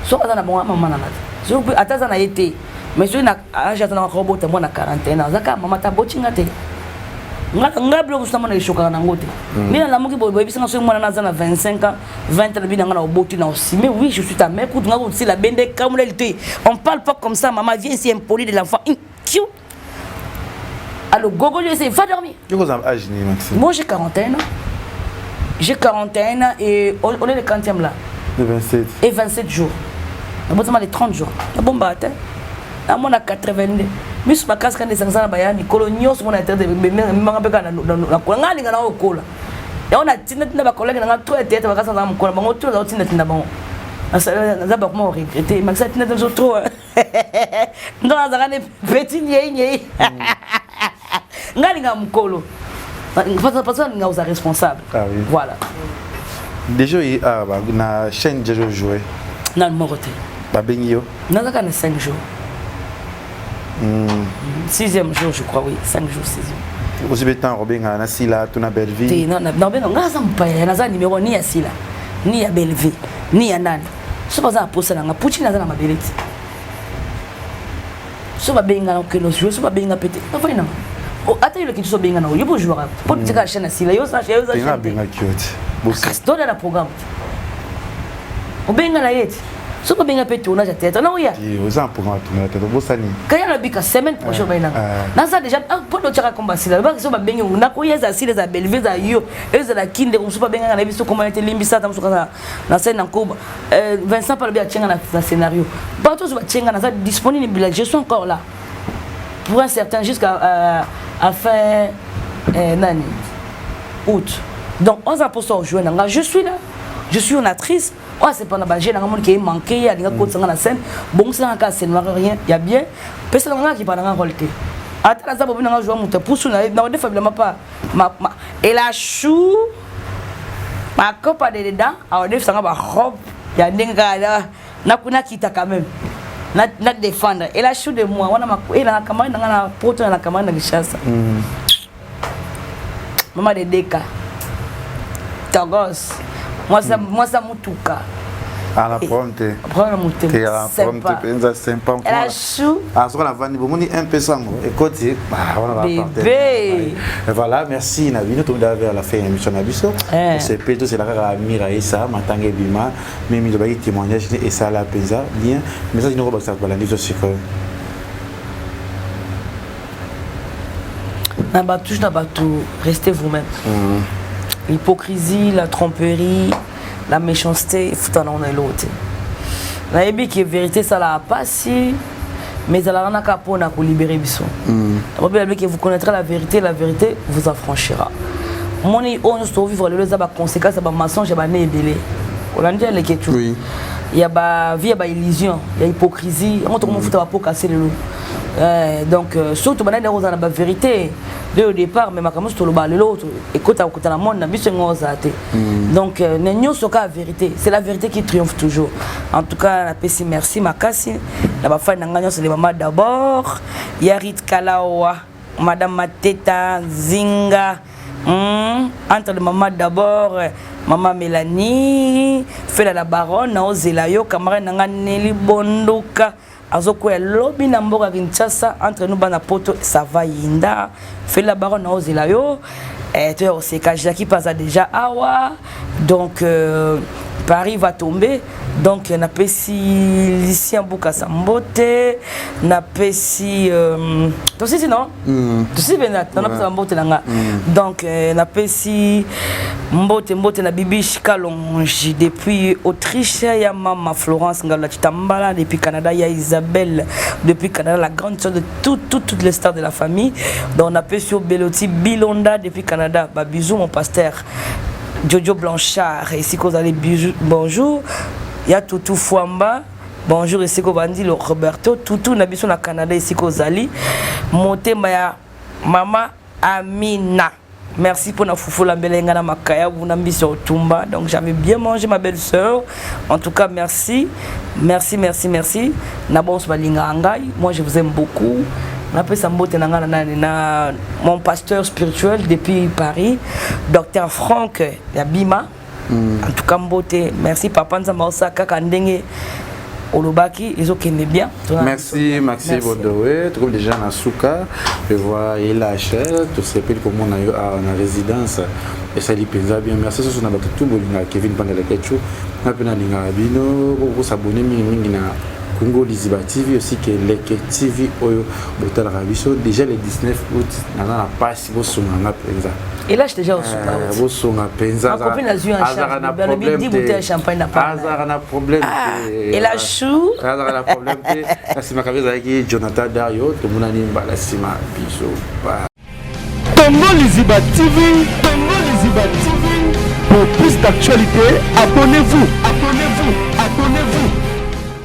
So ça na maman ngati. Je peux attendre na été. Mais je na âge na robot moi na 41 ans. Zaka maman ta bochi ngati. Ngablo kusama na ishoka na ngote. Mina la muki boy bisanga so mwana na 25 ans, 20 ans bina ngana oboti na aussi. Mais oui, je suis ta mère, écoute ngabo si la bende comme l'élité. On parle pas comme ça, maman viens ici impoli de l'enfant. Alors gogo lui c'est va dormir. Tu as âge ni Maxime? Moi j'ai 41 ans. J'ai 41 ans et on est le 40e là. Le 27. Et 27 jours. On va les 30 jours. La bombe à terre. À mon 82. Mais sur ma casque quand les enfants bayani coloniaux sur mon intérêt manga beka na kwanga linga na okola. Et on a tinette na ba collègue na trop tête ba kasa na mkola bango tout za tinette na bango. Asa za ba comment regretter mais ça tinette zo trop. Ndo za kana petit nye. Ngalinga mkolo. Parce que nous sommes responsables. Ah oui. Voilà. Déjà na chaîne déjà joué. Na le moroté. Ba bengio. Na za kana 5 jours. 6e jour, je crois, oui. 5 jours, 6e. Vous avez tant Robin à Nasila, tu na belle vie. Non, non, numéro ni à Sila, ni à belle vie, ni à Nani. Ce n'est pas un poste dans la pouchi, dans la belle. Ce n'est pas bien que nous jouons, ce n'est pas bien pété. Non, oh, attends, le qui soit bien, il faut jouer. Pour te dire à Chana Sila, il y a ça, il y a ça. Il y a bien cute. C'est dans le programme. Au bien la yet. Ce n'est pas bien pété, on a tête. Non, oui. Vous en pour tourner la tête. Vous savez. Quand il y a la semaine prochaine, dans ça déjà, pour le tirer combat, c'est là. Parce que ça va bien. On a quoi ça, si les abelles, les aïeux, eux la kinde, on ne sait pas bien. On a vu ce comment était limbisa dans la scène en courbe. Vincent parle bien à dans le scénario. Partout sur Tchenga, ça disponible. Je suis encore là pour un certain jusqu'à fin nani août. Donc 11 ans pour ça jouer. Je suis là. Je suis une actrice. Oh, c'est pas la bagage, qui est manqué, il y a des gens qui sont dans la scène. Bon, c'est un cas, c'est noir, rien, il y a bien. Personne qui parle dans le rôle. Attends, ça va venir jouer, monter pour soutenir. Non, des fois, il n'a pas. Et la chou, ma copa de dedans, alors des fois, ça va robe. Il y a des gars là, n'a pas qui t'a quand même. na défendre et la chou de moi wana et la camarade na poto na camarade na Kinshasa maman de Deka Tagos moi ça mutuka à la prompte t'es à la prompte penza sympa et la chou sur la vanne bomoni un peu sango et côté on va bébé voilà merci na bino to vers la fin émission na biso c'est plutôt c'est la Mira et ça matange bima même il doit y témoignage et ça la penza bien mais ça nous va ça balandi sur na batou restez vous-même l'hypocrisie la tromperie la méchanceté faut en on est l'autre la yebi qui est vérité ça la passi mais ça la rana capo na ko libérer biso que vous connaîtrez la vérité vous affranchira moni on se vivre le za ba conséquences ba mensonge ba né belé on a dit les questions oui il y a ba vie ba illusion il y a hypocrisie on te mon fout ba pour casser le loup donc surtout banane rose na ba vérité dès au départ mais makamus to lo ba l'autre écoute à la monde na biso ngoza té donc nenyo soka vérité c'est la vérité qui triomphe toujours en tout cas la PC merci makasi na ba fa na nganya c'est les mamans d'abord Yarit Kalawa madame Mateta Zinga entre les mamans d'abord maman Mélanie fait la baronne na ozelayo camarade na Nelly Bondoka azoko ya lobby na mboka Kinshasa entre nous bana poto ça va yinda fait la baronne na ozelayo et tu sais que Jackie passe déjà awa donc Paris va tomber donc na pesi Lucien Bukasa Mbote na pesi tu sais non tu sais bien na pesi Mbote nanga donc na pesi Mbote na Bibi Chikalongi depuis Autriche ya maman Florence Ngala Chitambala depuis Canada ya Isabelle depuis Canada la grande sœur de toutes les stars de la famille donc on a pesi Beloti Bilonda depuis Canada bah bisous mon pasteur Jojo Blanchard ici qu'on allait bonjour il y a Toutou Fouamba bonjour ici qu'on bandi le Roberto Toutou nabiso na Canada ici qu'on allait monter ma maman Amina merci pour na foufou la belenga na makaya vous nambi sur Tumba donc j'avais bien mangé ma belle sœur en tout cas merci na bon balinga ngai moi je vous aime beaucoup na pesa mbote na mon pasteur spirituel depuis Paris docteur Franck Yabima en tout cas mbote merci papa nzamba osaka kandenge olobaki ezokende bien merci Maxi Bodowe trouve déjà na suka je vois LHL tout ce pays comme on a eu en résidence et ça lui pensa bien merci sur na tout bolinga Kevin Pandela Ketchu na pena linga bino pour s'abonner mingi na Congo Liziba TV aussi que les TV Oyo Botal Rabiso déjà le 19 août on a pas si vous sont en penza et là j'étais déjà au soupa vous sont en penza ma copine a eu un champagne le bouteille de champagne n'a pas hasard na problème et la chou hasard na problème c'est ma cabeza avec Jonathan Dario tout mon ani mbala sima biso Congo Liziba TV pour plus d'actualité abonnez-vous